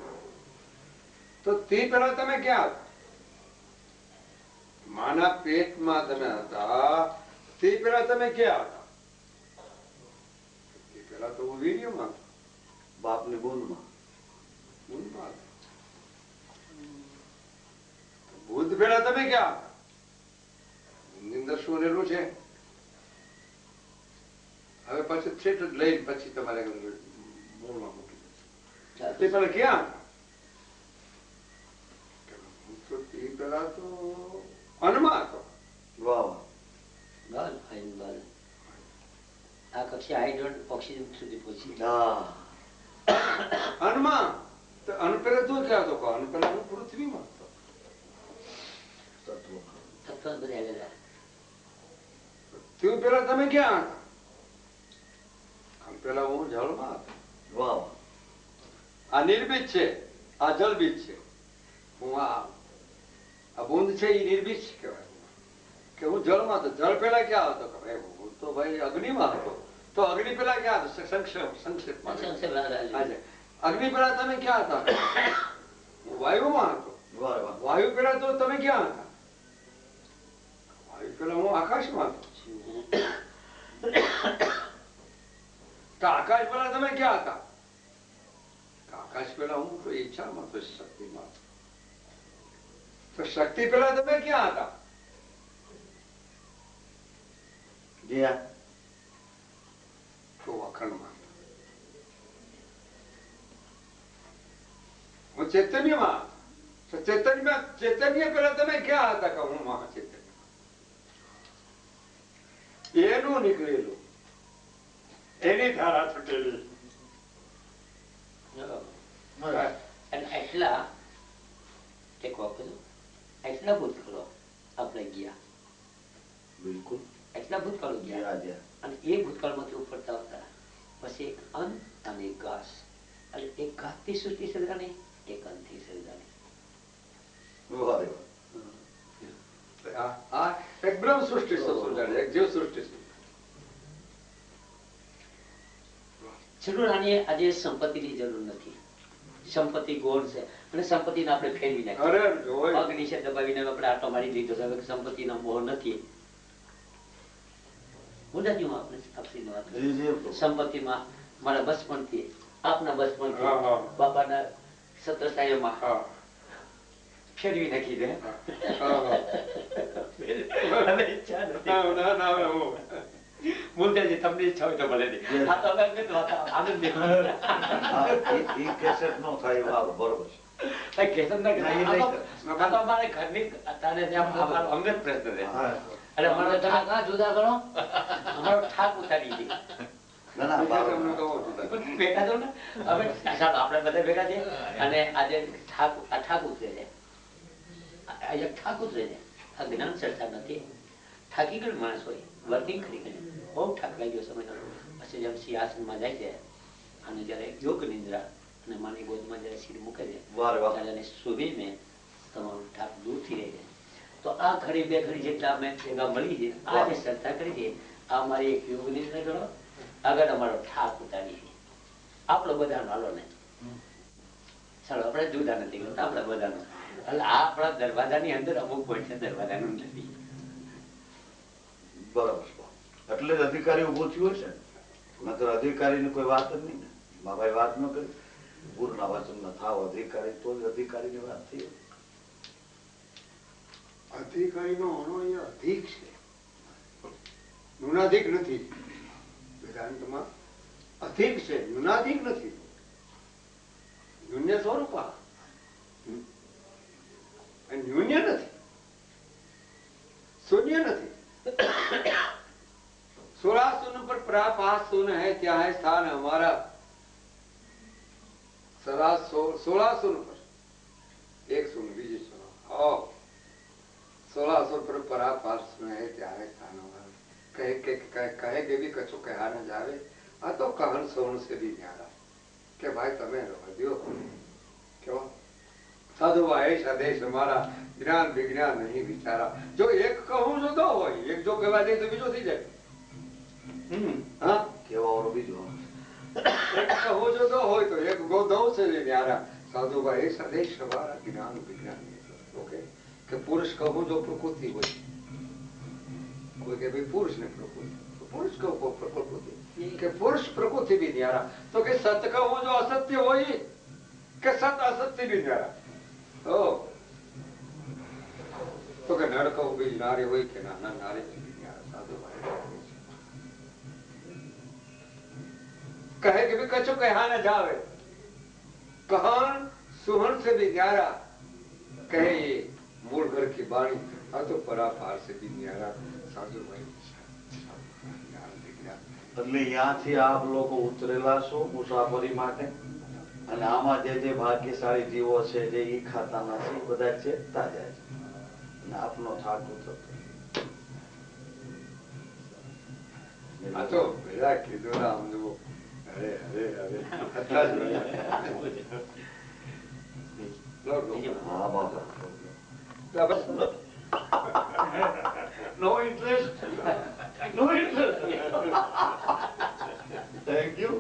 તો તે પેલા તમે ક્યાં હતા? માના પેટમાં તમે હતા તે પેલા તમે ક્યાં હતા? તે પેલા તો હું વીર્યમાં હતો. બાપની બૂંદમાં બુદ્ધ પેલા તમે ક્યાં હતા? બુદ્ધની અંદર શું રહેલું છે? હવે પછી છેટ લઈ પછી તમારે મૂળમાં મૂકી દે. તે પેલા ક્યાં હતા? પેલા તો અન્નમાં હતો. વાહ વાહ. આ કક્ષા હાઇડ્રોજન ઓક્સિજન સુધી પહોંચી. હા અનમાં તો અન પેલા તું ક્યાં હતો અન પેલા હું પૃથ્વીમાં હતો. તત્વમાં. તત્વ બધા આવેલા. તું પેલા તમે ક્યાં હતા? અન પેલા હું જળમાં હતો. વાહ આ નિર્બીજ છે, આ જલબીજ છે. હું આ બુંદ છે એ નિર્બીજ કહેવાય કે હું જળમાં હતો. જળ પેલા ક્યાં હતો કે ભાઈ હું તો ભાઈ અગ્નિમાં હતો. તો અગ્નિ પેલા ક્યાં હતો? સંક્ષેપમાં અગ્નિ પેલા તમે ક્યાં હતા? હું વાયુમાં હતો. વાહ વાહ. વાયુ પેલા તો તમે ક્યાં હતા? વાયુ પેલા હું આકાશમાં હતો. તો આકાશ પેલા તમે ક્યાં હતા? આકાશ પેલા હું તો ઈચ્છામાં તો શક્તિમાં. તો શક્તિ પેલા તમે ક્યાં હતા? જ્યાં તો અખંડમાં. હું ચૈતન્યમાં. તો ચૈતન્ય પેલા તમે ક્યાં હતા? કે હું મહાચૈતન્ય. એનું નીકળેલું, એની ધારા છૂટેલી. અને એટલા એક વખત એટલા ભૂતકાળો આપણે ગયા. બિલકુલ. એટલા ભૂતકાળો ગયા અને એ ભૂતકાળમાંથી ઉપડતા આવતા પછી એક અન્ન અને એક ઘાસ. એટલે એક ઘાસથી સૃષ્ટિ સર્જાણી, એક અન્નથી સર્જાણી. એક બ્રહ્મ સૃષ્ટિ સર્જાણી, એક જીવ સૃષ્ટિ. જરૂર આની આજે સંપત્તિની જરૂર નથી. સંપત્તિ ગોળ છે અને સંપત્તિને આપણે ફેરવી નાખી. અગ્નિ છે દબાવીને આપણે આટો મારી દીધો છે. સંપત્તિનો મોહ નથી. સંપત્તિમાં મારા બચપણથી આપના બચપણથી બાપાના સત્રસાયમાં ફેરવી નાખી દે. મુલતાજી તમને ઈચ્છા હોય તો ભલે નહીં. આ તો આનંદ કેસેટ નો થાય વાહ બરોબર છે. અમારે ઘરની તારે અમારો અંગત પ્રશ્ન છે. એટલે અમારે તમે જુદા કરો. અમારો ઠાક ઉતારી દે. ભેગા તો ને હવે આપણે બધા ભેગા છે અને આજે ઠાક ઉતરે છે. ઠાક ઉતરે છે. આ જ્ઞાન ચર્ચા નથી. થાકી ગયેલ માણસ હોય વર્કિંગ કરી ગયેલ બહુ ઠાક લાગ્યો સમય. પછી જેમ સિંહાસનમાં જાય છે અને જયારે યોગ નિંદ્રા અને માની ગોદમાં જયારે શીર મૂકે છે ત્યારે એને સુધીને તમારું ઠાક દૂર થઈ રહે છે. તો આ ઘડી બે ઘડી જેટલા અમે ભેગા મળી છે આ જે ચર્ચા કરી છે આ મારી એક યોગ નિંદ્રા ગણો. આગળ અમારો ઠાક ઉતારી છે. આપણો બધાનો હાલો ને ચાલો આપણે જુદા નથી કરતા આપણા બધાનો. એટલે આ આપણા દરવાજાની અંદર અમુક પોઈન્ટ છે દરવાજાનું નથી. બરાબર. એટલે જ અધિકારી ઉભો થયો છે. નકર અધિકારીની કોઈ વાત જ નહીં ને. બાબાએ વાત ન કરી ગુરુના વચનમાં થાવ અધિકારી તો જ અધિકારીની વાત થઈ. અધિકારીનો અણો અહીંયા અધિક છે, ન્યુનાધિક નથી. વેદાંતમાં અધિક છે, ન્યુનાધિક નથી. ન્યુન્ય સ્વરૂપા ન્યુન્ય નથી, શૂન્ય નથી. सोलह शून्य पर प्रापास शून्य है, क्या है स्थान हमारा? 16 शून्य पर एक शून्य बीजी शून्य 16 शून्य पर परापास शून्य है, क्या है स्थान हमारा? कहे के भी कछु कहा न जावे. आ तो कहन सोन से भी न्यारा કે ભાઈ તમે રહેવા દો. કેવો સાધુ ભાઈ સદેશ અમારા જ્ઞાન વિજ્ઞાન નહીં વિચારા. જો એક કહું જો દો હોય, એક જો કહેવા દે તો બીજો થઈ જાય. હા કેવા બીજો એક કહું જો દો હોય તો એક ગો દો છે ન્યારા. સાધુ ભાઈ સદેશ અમારા જ્ઞાન વિજ્ઞાન. ઓકે કે પુરુષ કહું જો પ્રકૃતિ હોય, કોઈ કે ભાઈ પુરુષ ને પ્રકૃતિ, પુરુષ કહું પ્રકૃતિ કે પુરુષ પ્રકૃતિ भी न्यारा. तो કે સત કહું જો અસત્ય હોય કે સત અસત્ય भी न्यारा. તો કે નર કહું બીજ નારી હોય કે નાના નારી भी न्यारा. साधु भाई कहे कि भी कछु कहा न जावे, कहन सुहन से भी न्यारा. कहे ये मूल घर की बाणी, अब तो परापार से भी न्यारा. साधु भाई એટલે ત્યાંથી આપ લોકો ઉતરેલા છો મુસાફરી માટે અને આમાં જે ભાગ્યશાળી જીવો છે જે ઈ ખાતા નથી બધા ચેતતા જાય છે અને આપનો થાક ઉતરતો. આ તો પેલા કીધું ને આમ જુઓ, અરે અરે અરે હતા જ બધા. લો, લો. હા બાપા. No interest. No interest. Thank you.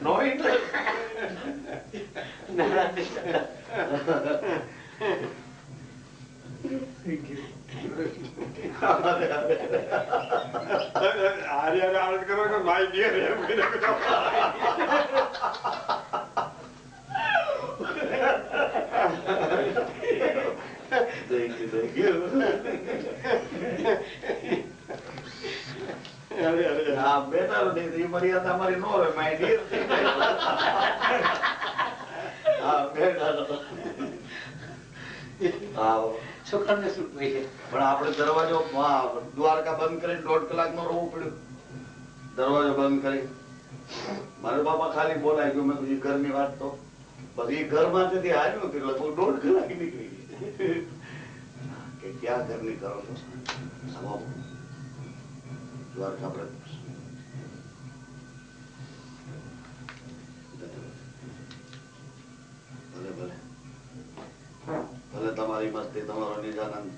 No interest. Thank you. આર્ય આનંદ કરો કે માય ડિયર એમ કહીને કરો. Thank you, thank you. હા બેટા એ મર્યાદા અમારી નો રહે માય ડિયર. હા બેટા હા છોકરાને શું જોઈએ? પણ આપણે દરવાજો દ્વારકા બંધ કરીને 1.5 કલાકમાં રહેવું પડ્યું. દરવાજો બંધ કરી મારા બાપા ખાલી બોલાય ગયું. મેં કીધું ઘરની વાત તો બધી ઘરમાંથી હાર્યું હતું લગભગ 1.5 કલાક નીકળી ગઈ કે ક્યાં ઘરની કરો છો સ્વભાવ દ્વારકા આપણે ભલે ભલે ભલે તમારી મસ્તી તમારો નિજાનંદ.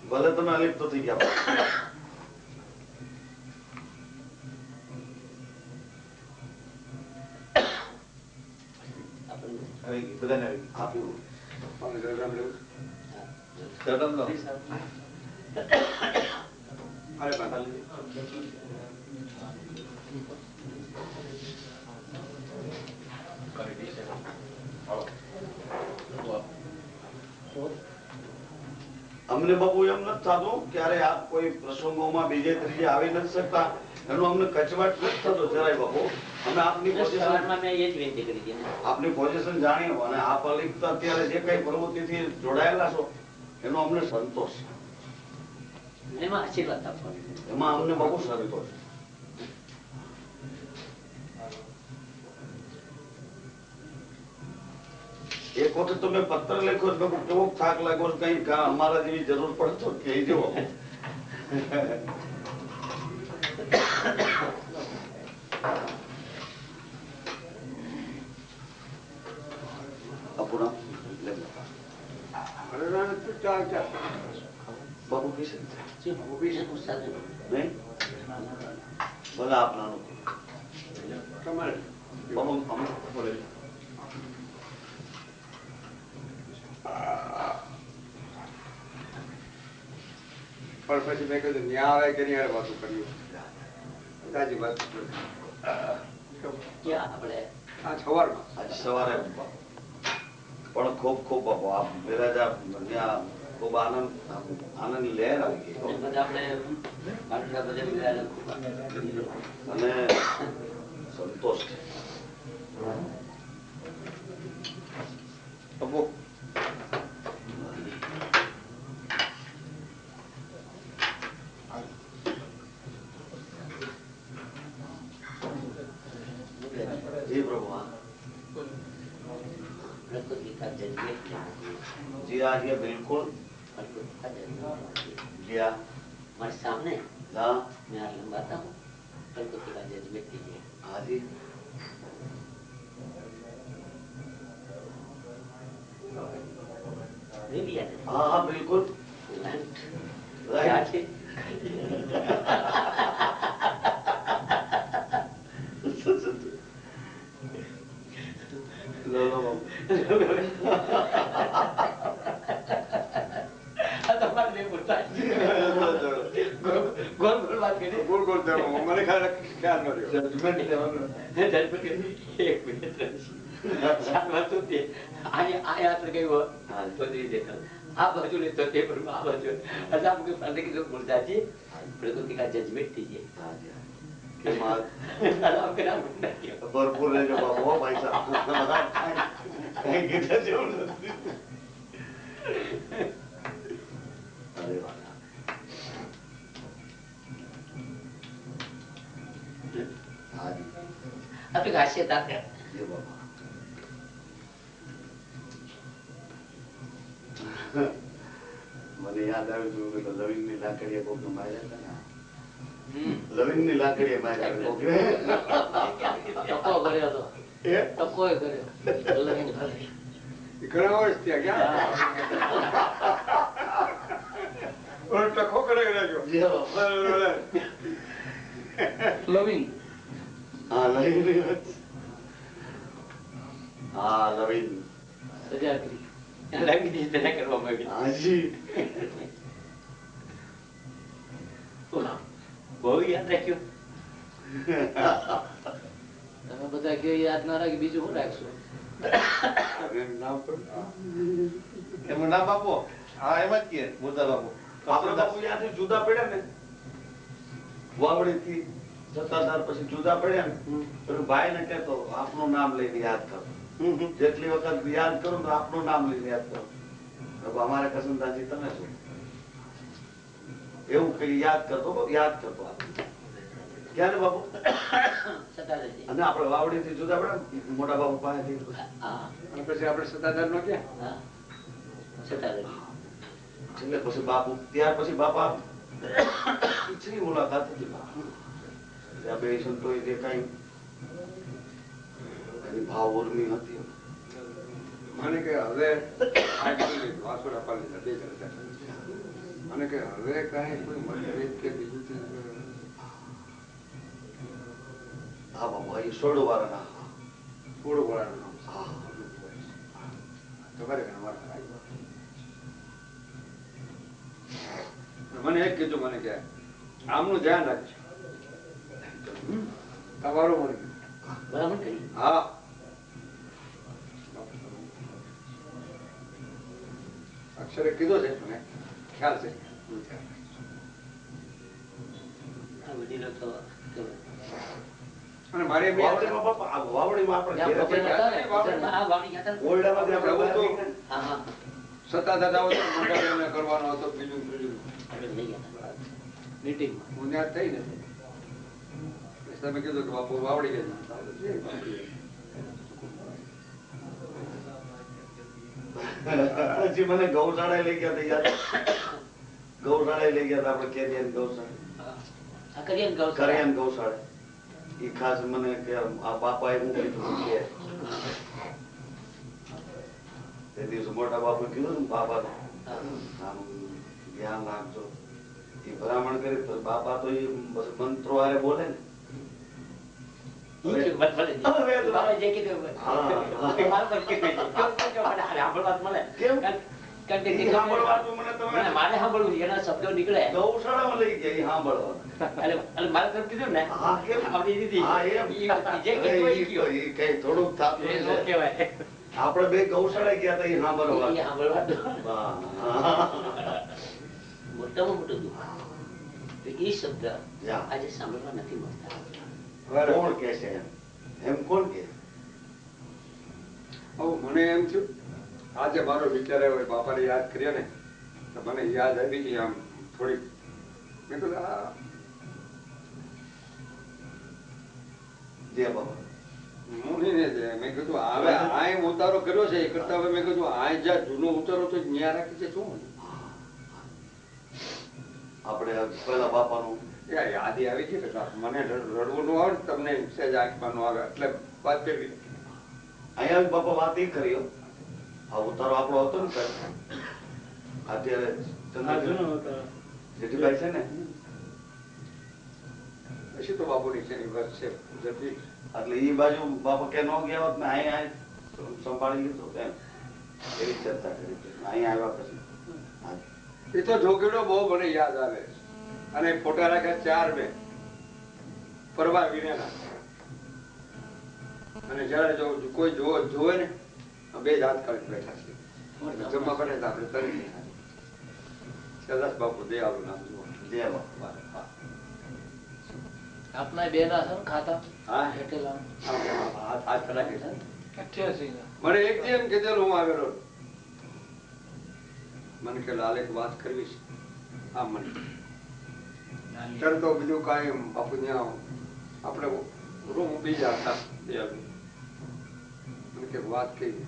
ભલે તમે અલિપ્ત થઈ ગયા. બધાને આપ્યું. અમને બાપુ એમ નથી થતું ક્યારે આપ કોઈ પ્રસંગોમાં બીજે ત્રીજે આવી નથી શકતા એનો અમને કચવાટ નથી થતો જરાય બાપુ. અમે આપની પોઝિશન જાણીએ અને આપ અલિપ્ત અત્યારે જે કઈ પ્રવૃત્તિથી જોડાયેલા છો એનો અમને સંતોષ. એમાં આશીર્વાદ આપવાનો. એમાં અમને બહુ સંતોષ. એક વખત તો મેં પત્ર લખ્યો કેવો થાક લાગ્યો કઈ અમારા જેવી જરૂર પડે તો કહેજો. અપૂર્ણ બાબુ કિશન નહીં ભલે આપનાનું બાબુ બોલે પણ પછી મેં કીધું ન્યા આવે કે નહીં વાતું કર્યું તાજી વાત આ સવારમાં આજ સવારે પણ ખૂબ ખૂબ બાપુ આપ બિરાજા ત્યાં ખૂબ આનંદ લહેર આવી ગઈ અને સંતોષ બાપુ जी भगवान जी हाँ जी बिल्कुल जी हाँ हमारे सामने हाँ मैं आज लंबाता हूँ प्रकृति का जजमेंट कीजिए. हाँ जी रेडी है हाँ हाँ बिल्कुल राइट लो लो તમારે નહીં બોલતા ગોળ ગોળ વાત કરી ગોળ ગોળ દેવો મને ખ્યાલ ન રહ્યો જજમેન્ટ લેવાનું એક મિનિટ ચાલવાતું તે આયા તો કઈ તો નહીં દેખા આ બાજુ ને તો તે પર આ બાજુ અસામ કે ફરને की जो बोलता जी प्रकृति का जजमेंट कीजिए. हाँ जी એમાં આરામ કર્યા નાખ્યો. ભરપૂર રહેજો બાપુ હો ભાઈ સાહેબ કઈ કીધા જેવું નથી. અરે વાહ. હાજી આપણે હાસ્ય તાકે એ બાપા મને યાદ આવ્યું હતું કે લવિંગ ની લાકડીએ કોક માર્યા હતા ને લવિંગ ની લાકડીએ માર્યા કોક ટકો કર્યો તો એ ટકો કર્યો લઈને ભલે. ઘણા વર્ષ ત્યાં ગયા ઓલો ટકો કરે રાખ્યો લવિંગ હા લવિંગ હા લવિંગ સજા કરી લાગી દી સજા કરવામાં આવી. હાજી બહુ યાદ રાખ્યું. તમે બધા કે યાદ ના રાખી બીજું શું રાખશો? એનું નામ પણ એમનું નામ આપો. હા એમ જ કે મુર્દા બાપુ. આપણે બાપુ ત્યાંથી જુદા પડ્યા ને વાવડી થી સત્તાધાર પછી જુદા પડ્યા ને પેલું ભાઈ ને કહેતો આપનું નામ લઈને યાદ કરો. જેટલી વખત યાદ કરું તો આપનું નામ લઈને યાદ કરો. અમારે કસમદાજી તમે શું એવું કઈ યાદ કરતો ક્યારે બાપુ સતાધારી. અને આપણે વાવડી થી જુદા પડ્યા ને મોટા બાપુ પાસેથી હા અને પછી આપણે સત્તાધાર નો ક્યાં હા સતાધારી. એટલે પછી બાપુ ત્યાર પછી બાપા ઈચ્છની મુલાકાત હતી. ત્યાં બે સંતોએ જે કઈ એની ભાવ ઉર્મી હતી મને કે હવે વાસોડા પાડી લીધા બે જણ. મને કે હવે કાંઈ કોઈ મતભેદ કે બીજું હા બાપુ એ સોડો વાળાના થોડું વળાનું નામ હા તમારે અમારે મને એક કીધું મને કે આમનું ધ્યાન રાખજો. તમારું મને કીધું. બરાબર કરી. હા અક્ષરે કીધો છે મને ખ્યાલ છે. આ બધી નો તો અને મારે બી વાવડીમાં બાપા આ વાવડીમાં આપણે જ્યાં ઘેરે પટેલ હતા ને, પટેલમાં આ વાવડી ગયા હતા ને. ઓરડામાંથી આપણે જવું તો બહાર હા હા સત્તા દાદા હતો મંડળીઓને કરવાનો હતો બીજું આપણે લઈ ગયા હતા મીટિંગમાં. હું ત્યાં થઈ ને પછી તમે કીધું કે બાપુ વાવડી ગયા. હજી મને ગૌશાળાએ લઈ ગયા હતા યાદ ગૌશાળાએ લઈ ગયા હતા આપણે કેરિયન ગૌશાળા આ કરીએ ને ગૌશાળા. કરિયન ગૌશાળા ઈ ખાસ મને કે આ બાપાએ હું કીધું કે તે દિવસે મોટા બાપુ કીધું ને બાપા આમ ધ્યાન રાખજો એ ભલામણ કરી તો બાપા તો એ મંત્રો હારે બોલે ને ઈ કે ભલે ભલે. બાબા જે કીધું એ હા, હા. મારું પણ કીધું છે. જો મને હારે સાંભળવા મળે. કેમ? કારણ કે ઈ સાંભળવાનું મને તમે મારે સાંભળવું છે. એના શબ્દો નીકળે. ગૌશાળામાં લઈ ગયા ઈ સાંભળવા એટલે મારે તો કીધું ને હા, કેમ? આપણી દીદી હા, એમ. ઈ જે કીધું એ કીધું. ઈ કઈ થોડુંક થાતું એ છે. નો કહેવાય. આપણે બે ગૌશાળાએ ગયા હતા ઈ સાંભળવા ઈ સાંભળવા દો. વાહ. મોટામાં મોટું દુઃખ. તો એ શબ્દ યા. આજે સાંભળવા નથી મળતા. કોણ કે છે એમ કોણ કે આવું મને એમ થયું આજે મારો વિચાર આવ્યો બાપાને યાદ કર્યો ને તો મને યાદ આવી ગઈ આમ થોડીક. મેં કીધું આ જય બાબા મુનિને જ મેં કીધું હવે આય ઉતારો કર્યો છે એ કરતા હવે મેં કીધું આય જ્યાં જૂનો ઉતારો તો ન્યા રાખી છે શું આપણે પેલા બાપાનું યાર યાદી આવી ગઈ કે મને રડવું ન આવે ને તમને સહેજ આંખમાં ન આવે એટલે વાત કરી. અહીંયા બાપા વાત એ કરી હો. આ ઉતારો આપણો હતો ને સાહેબ અત્યારે જેઠીભાઈ છે ને પછી તો બાપુ નીચેની વાત છે જતી. એટલે ઈ બાજુ બાપા કે ન ગયા હોત ને અહીંયા સંભાળી લીધો કેમ એવી ચર્ચા કરી અહીંયા આવ્યા પછી એ તો ઢોકળો બહુ મને યાદ આવે અને ફોટા રાખ્યા 4 મેં પરવા વિનેના અને જયારે જો કોઈ જોવે ને બે જ હાથ કાઢી બેઠા છે જમવા કરે તો આપણે તરી સદાસ બાપુ દયાળુ નામ જુઓ. જય બાપા આપના બે ના છે ને ખાતા હા કેટલા આ કલાકે છે 88 ના મને એક દી એમ કીધેલું હું આવેલો મને કે લાલ એક વાત કરવી છે હા મને ચાલ તો બીજું કાંઈ બાપુ ત્યાં આપણે રૂમ બીજા હતા બે મને કે વાત કેવી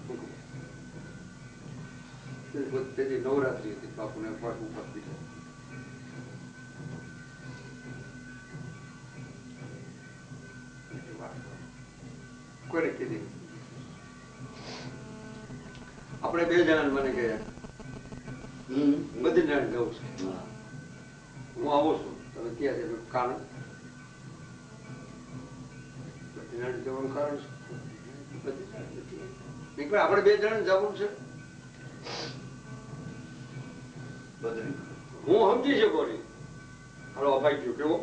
તેથી નવરાત્રી હતી બાપુને પાઠ ઉપર પીઠે કોને કીધી આપણે બે જણા મને કે બદ્રીનાથ જવું છે હું આવું છું તમે ક્યાં છે કારણ બદ્રીનાથ જવાનું કારણ શું આપણે બે જણા જવું છે હું સમજી શકો નહીં હાલો અપાઈ ગયો કેવો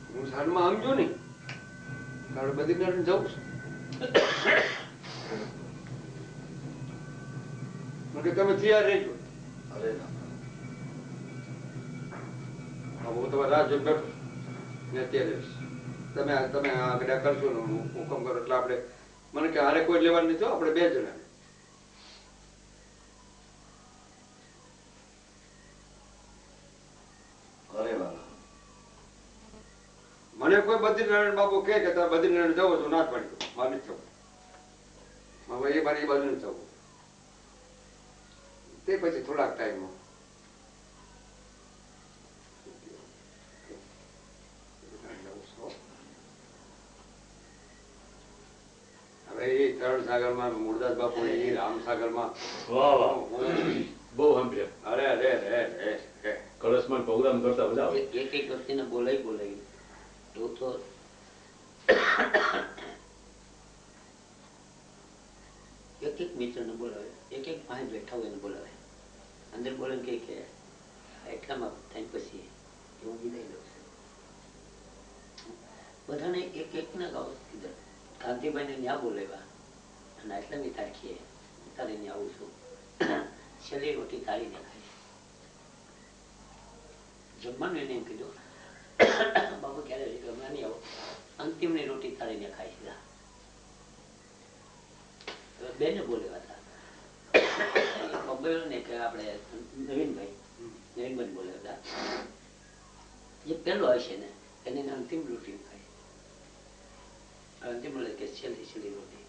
હું સાંજમાં સમજો નહીં આપણે બદ્રીનાથ જવું છે તમે તૈયાર રહેજો અરે હું તમારે રાહ જોઈને બેઠો ને અત્યારે તમે તમે આગળ કરશો ને હુકમ કરો એટલે આપણે મને કે હારે કોઈ લેવાનું નથી આપણે બે જણા મને કોઈ બદ્રીનારાયણ બાપુ કહે કે તમે બદ્રીનારાયણ જવો છો ના પાડી દો મારે નથી જવું હવે એ મારી બાજુ નથી જવું તે પછી થોડાક ટાઈમમાં હવે એ તરણ સાગરમાં મુરદાસ બાપુ એ રામસાગરમાં વાહ વાહ બહુ સાંભળ્યા અરે અરે અરે અરે કળશમાં પ્રોગ્રામ કરતા બધા એક એક વ્યક્તિને બોલાવી એવું તો એક એક મિત્રને બોલાવે એક એક પાસે બેઠા હોય એને બોલાવે અંદર બોલે કે એટલામાં થાય પછી હું વિદાય લઉં છું બધાને એક એક ના ગાવ કીધા કાંતિભાઈને ન્યા બોલાવ્યા અને આટલામી તારીખે તારે ન્યા આવું છું છેલ્લી રોટી તારીને ખાઈ જમવાનું એને એમ કીધું બાબુ ક્યારે ગમે નહીં આવો અંતિમની રોટી તારીને ખાઈ સીધા બેને બોલાવ્યા હતા બોલ્યો ને કે આપણે નવીનભાઈ બોલાવ્યા હતા જે પેલો હશે ને એને અંતિમ રોટી ખાઈ અંતિમ એટલે કે છેલ્લી રોટી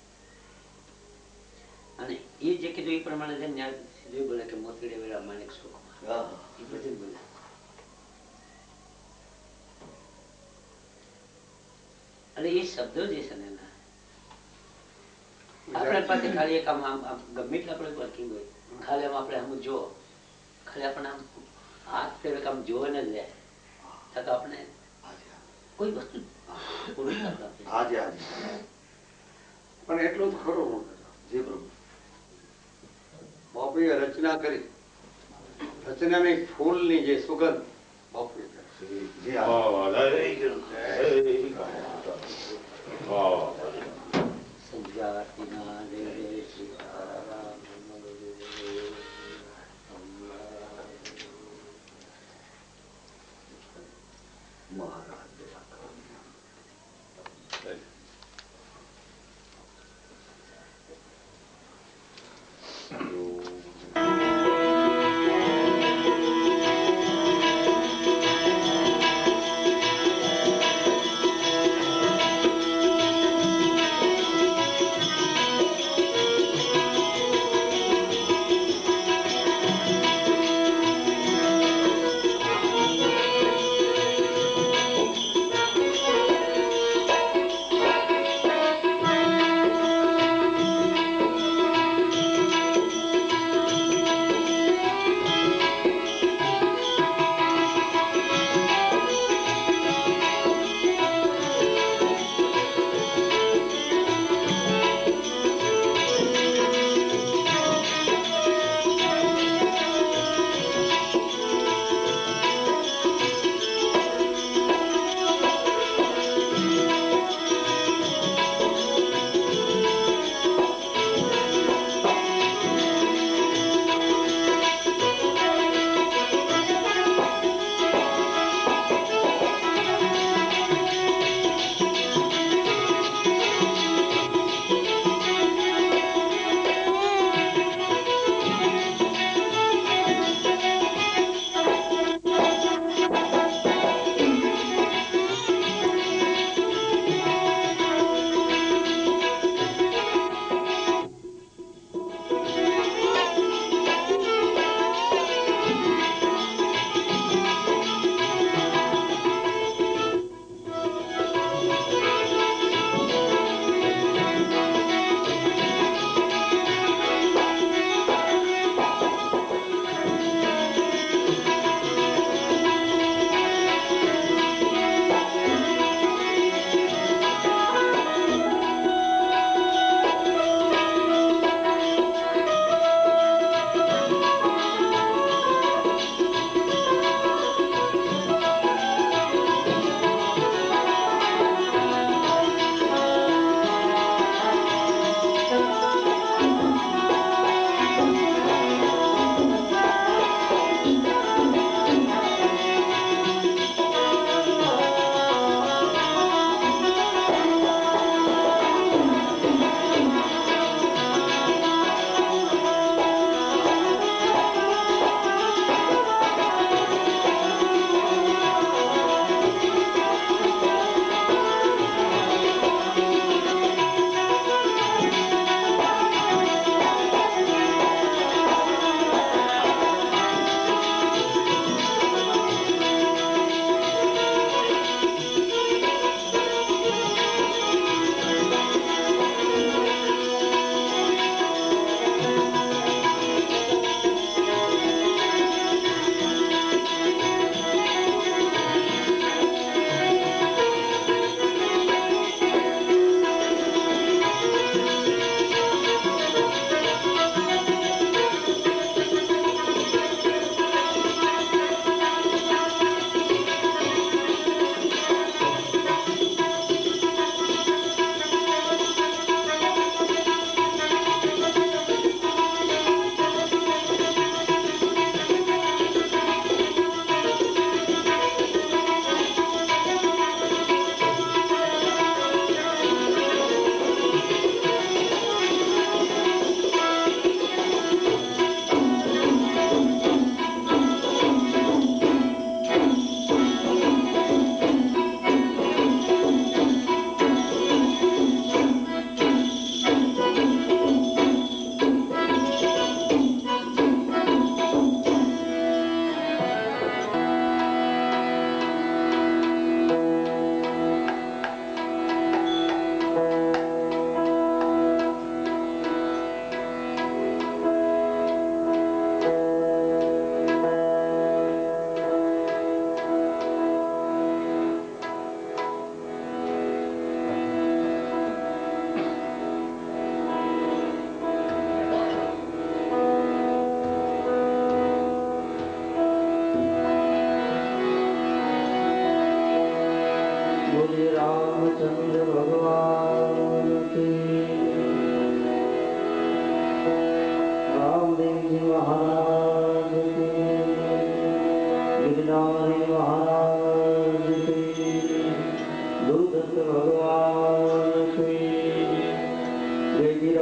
અને એ જે કીધું એ પ્રમાણે છે ને સીધું બોલે કે મોતીડે વેળા માણેક સુખમાં એ બધું બોલે અને એ શબ્દો જે છે ને આપણા પાસે ખાલી એક આમ ગમે એટલે આપણે વર્કિંગ હોય ખાલી આમ આપણે આમ જો ખાલી આપણે આમ હાથ ફેર આમ જોવે ને જાય તો આપણે કોઈ વસ્તુ પણ એટલું જ ખરું જી પ્રભુ બાપુએ રચના કરી રચનાની ફૂલની જે સુગંધ બાપુએ જી વાહ વાહ વાહ સંજાતિના દેવે સીતારામ મહારાજ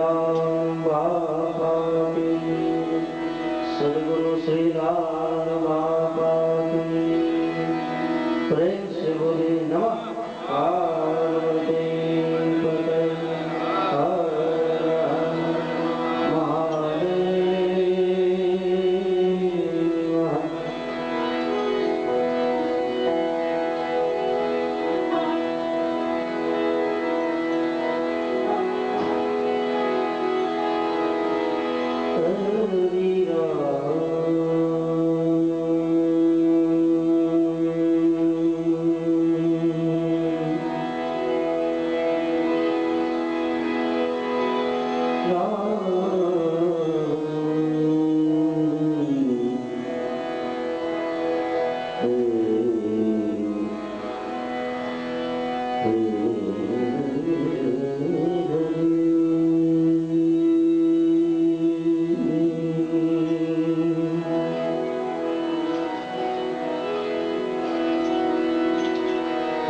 राम बाबा की, सद्गुरु श्री राम बाबा की। प्रेम से बोले नमः पार्वती पते हर हर महादेव।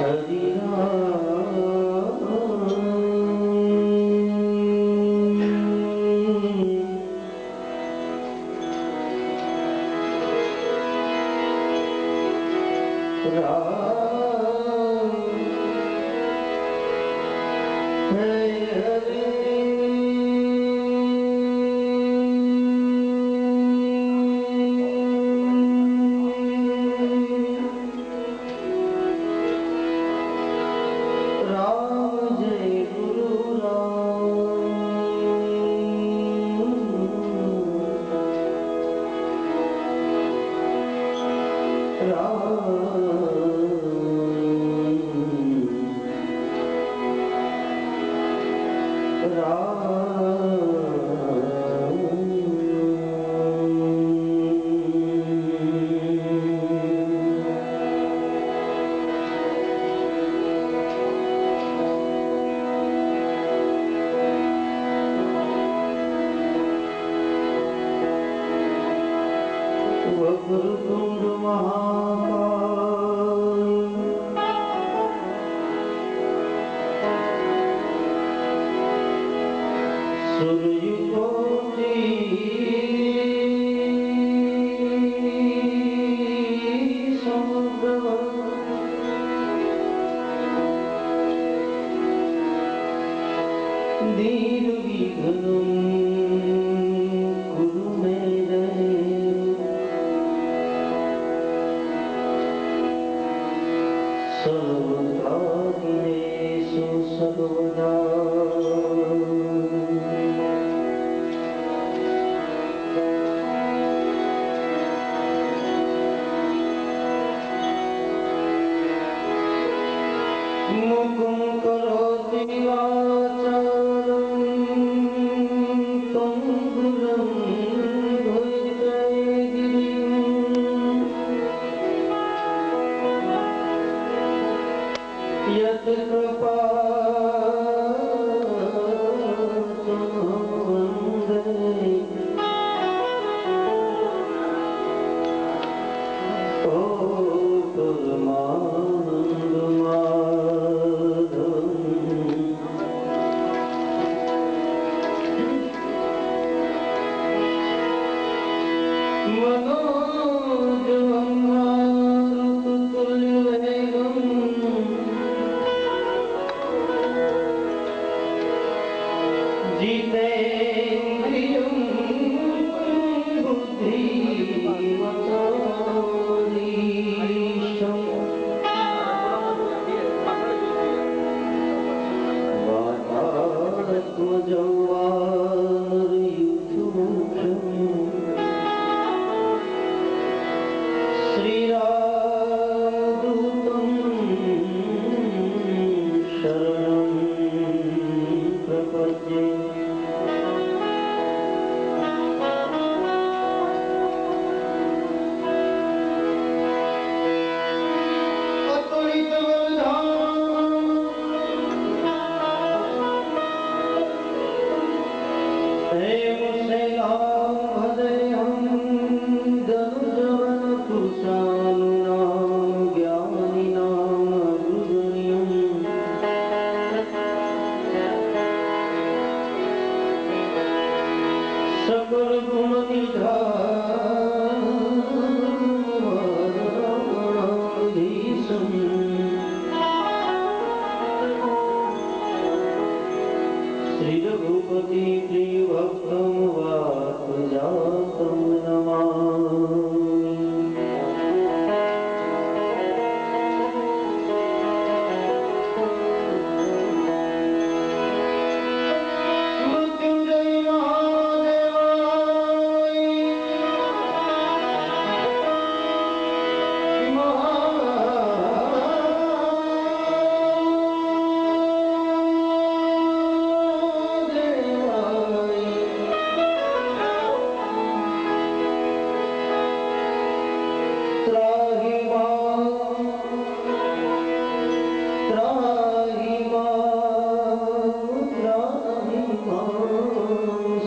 हरि वक्रतुंड महाकाय, सूर्यकोटि समप्रभ, निर्विघ्नं कुरु मे देव। सर्वकार्येषु सर्वदा मुखं करोति वाचालं तंबुलं भजते गिरिं। यत् कृपातमहं वन्दे। ओ जितेन्द्रियं बुद्धिमताधीशम् वातात्मजं वानरयुथमुख्यम् श्रीरामदूतं शरणं प्रपद्ये। सकल गुण निधान श्री रघुपति प्रिय भक्तम वात जातम नमामि। मृत्युंजय त्राहि मां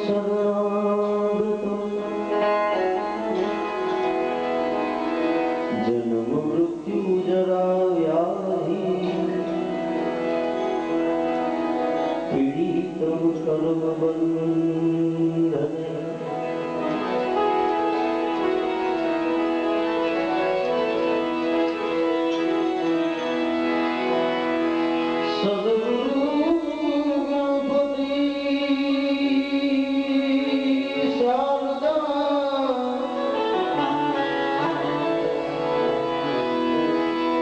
शरणागतम्। जन्म मृत्यु जरा व्याधि पीडितं कर्म बन्धने। सद्गुरु गणपति शारदा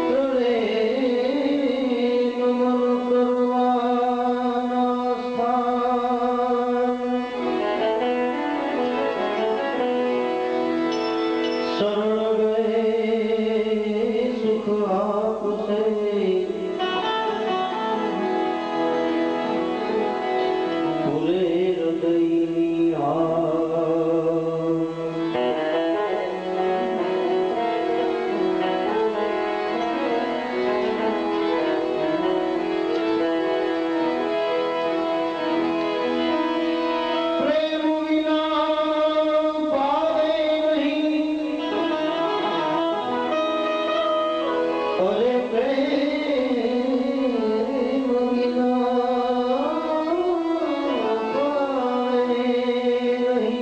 त्रणेन मन करवाना स्थान। शरण गए सुख आपसे पूरे हृदय प्रेम बिना पावे नहीं। अरे प्रेम बिना पावे नहीं।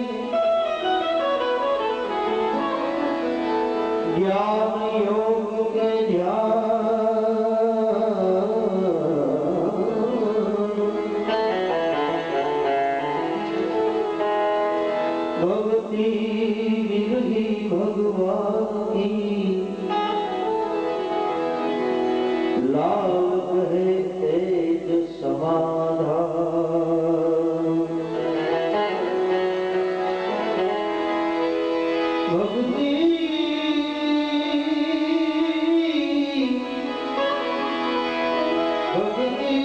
ज्ञान योग के भक्ति विरही भगवान की लाल कहे तेज समाधान। भक्ति भक्ति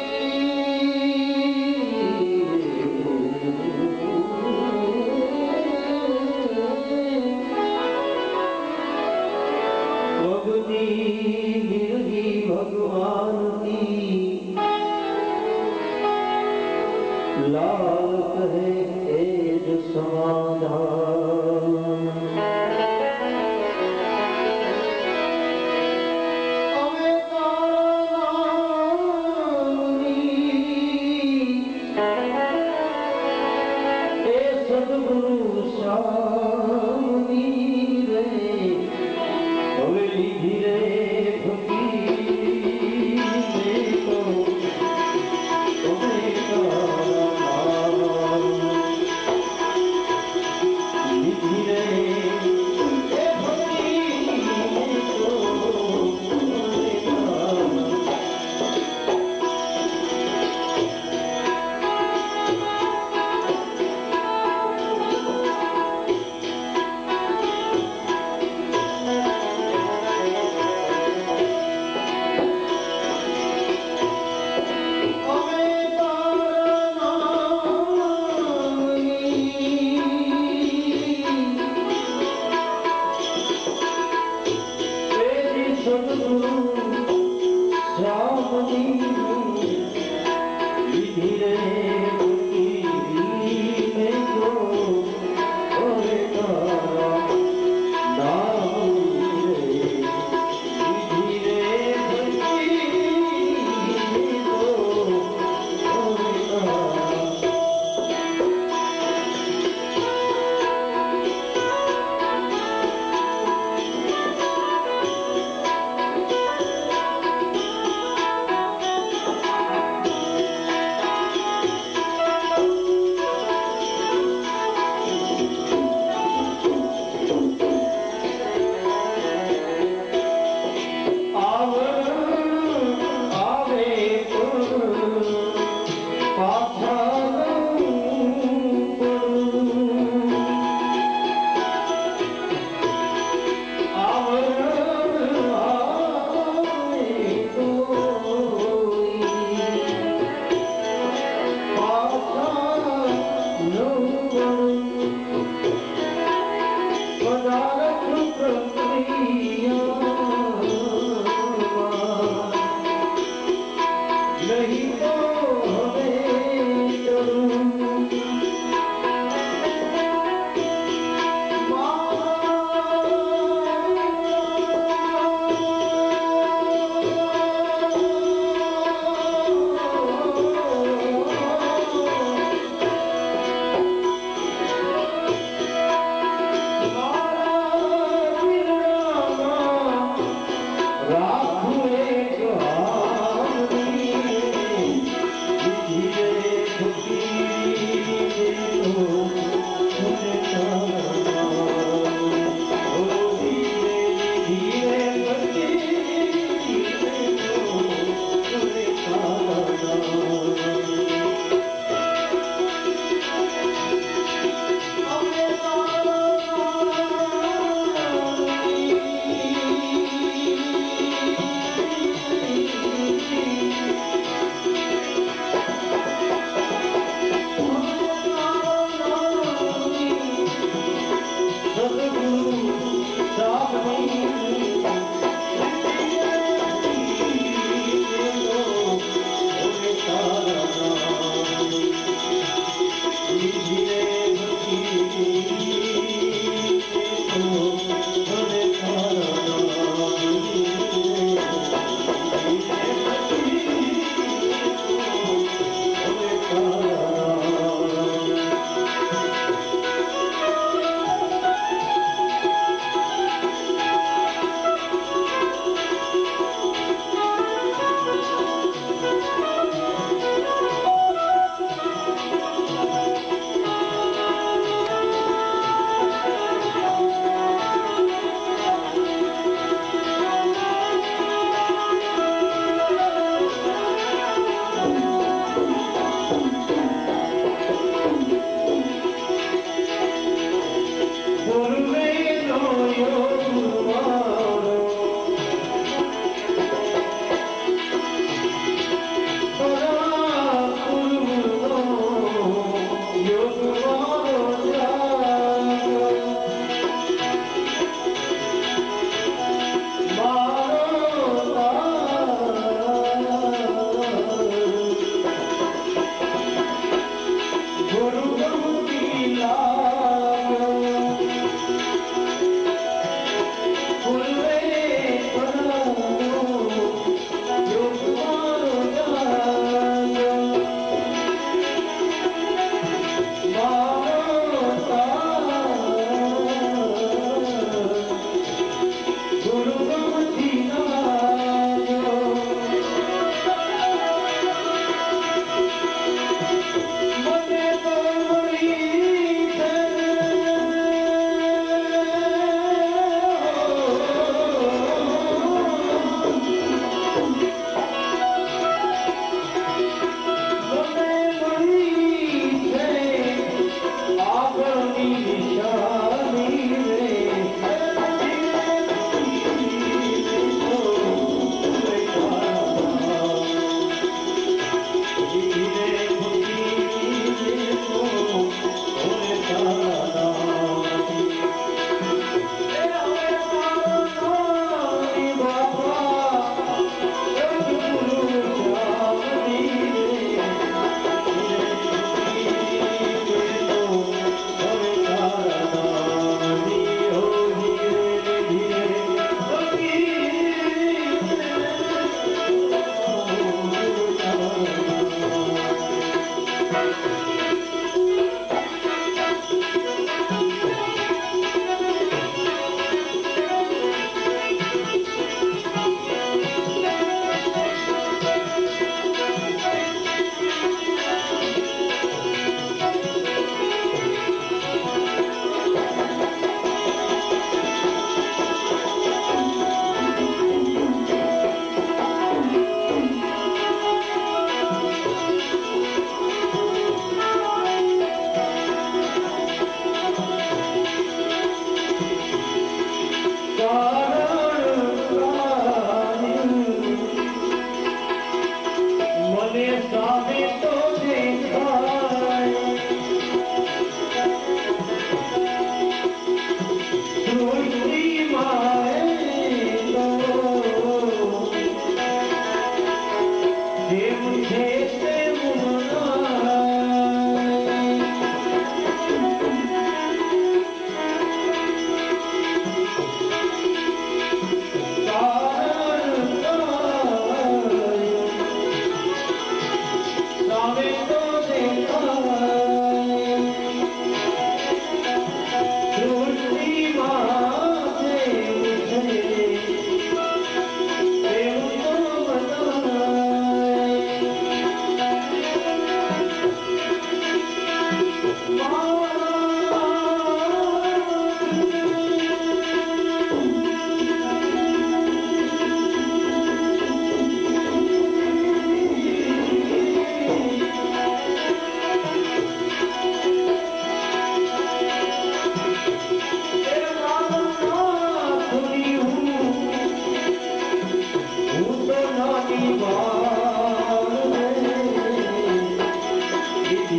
भक्ति विरही भगवान की लाल कहे तेज समाधान। अवे तारा नामनी ए सद्गुरु स्वामी रे। हवेली धीरे फकीर देखो तुम्हें धीरे Thank you.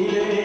Oh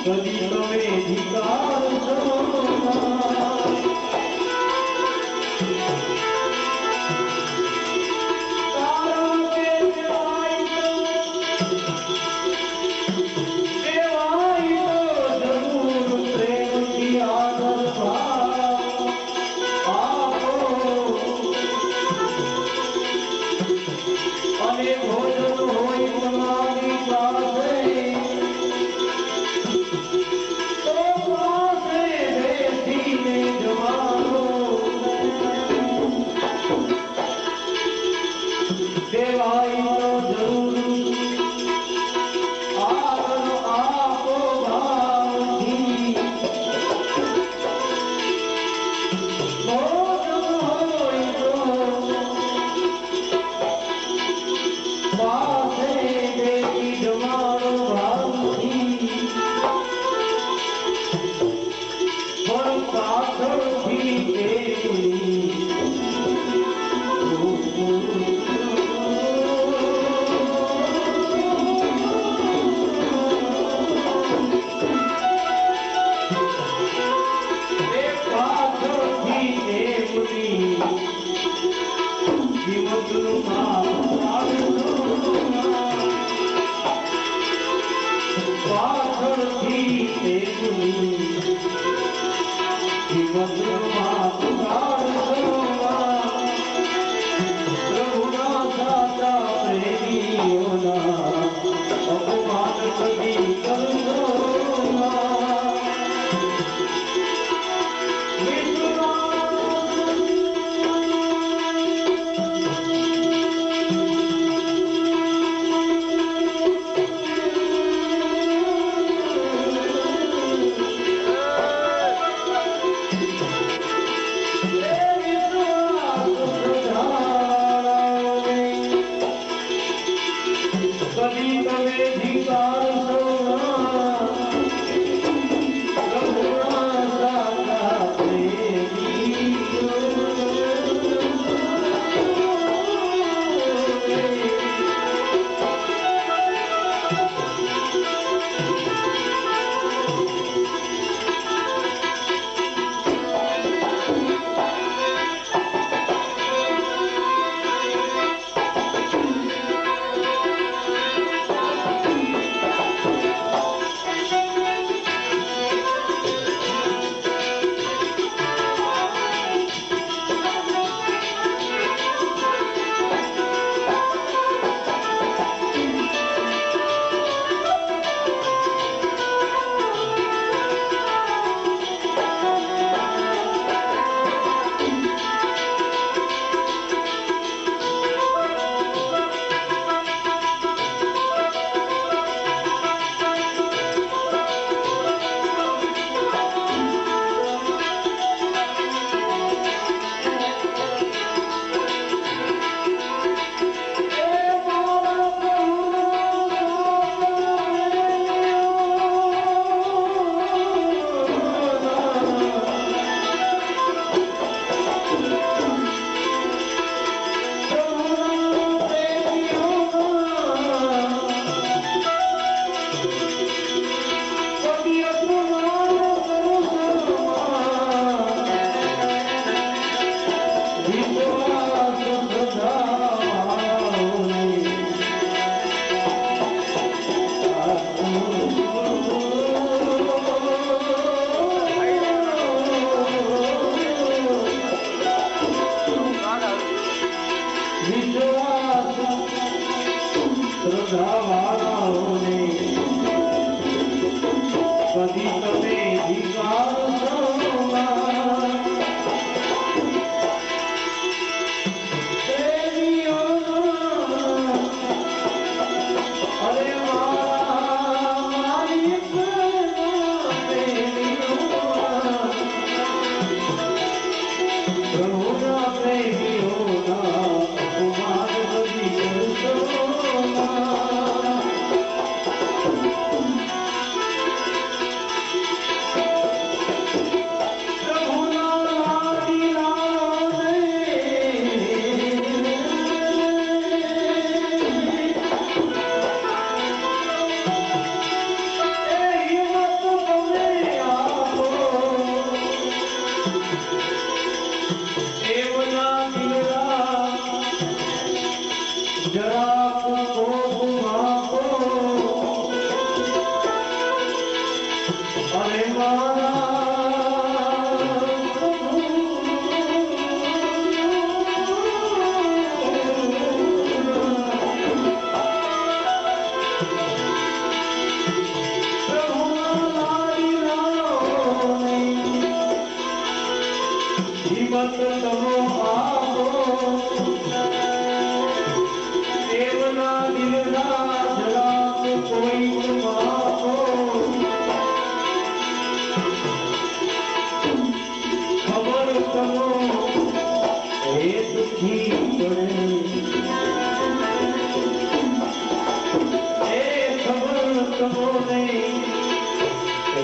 કદી તમે ધિકાર સરોના આપણે મારા જીવત તમો આપો દેવના દિલના જરાક કોઈ માપો ખબર તમો એ દુખી પડે એ ખબર તમો નહીં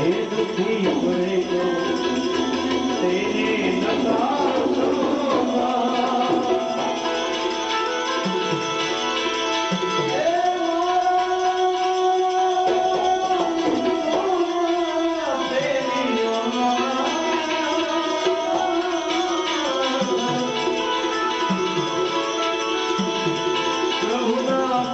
એ દુખી પડે તો તેને નકારશો પ્રભુના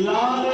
લાલ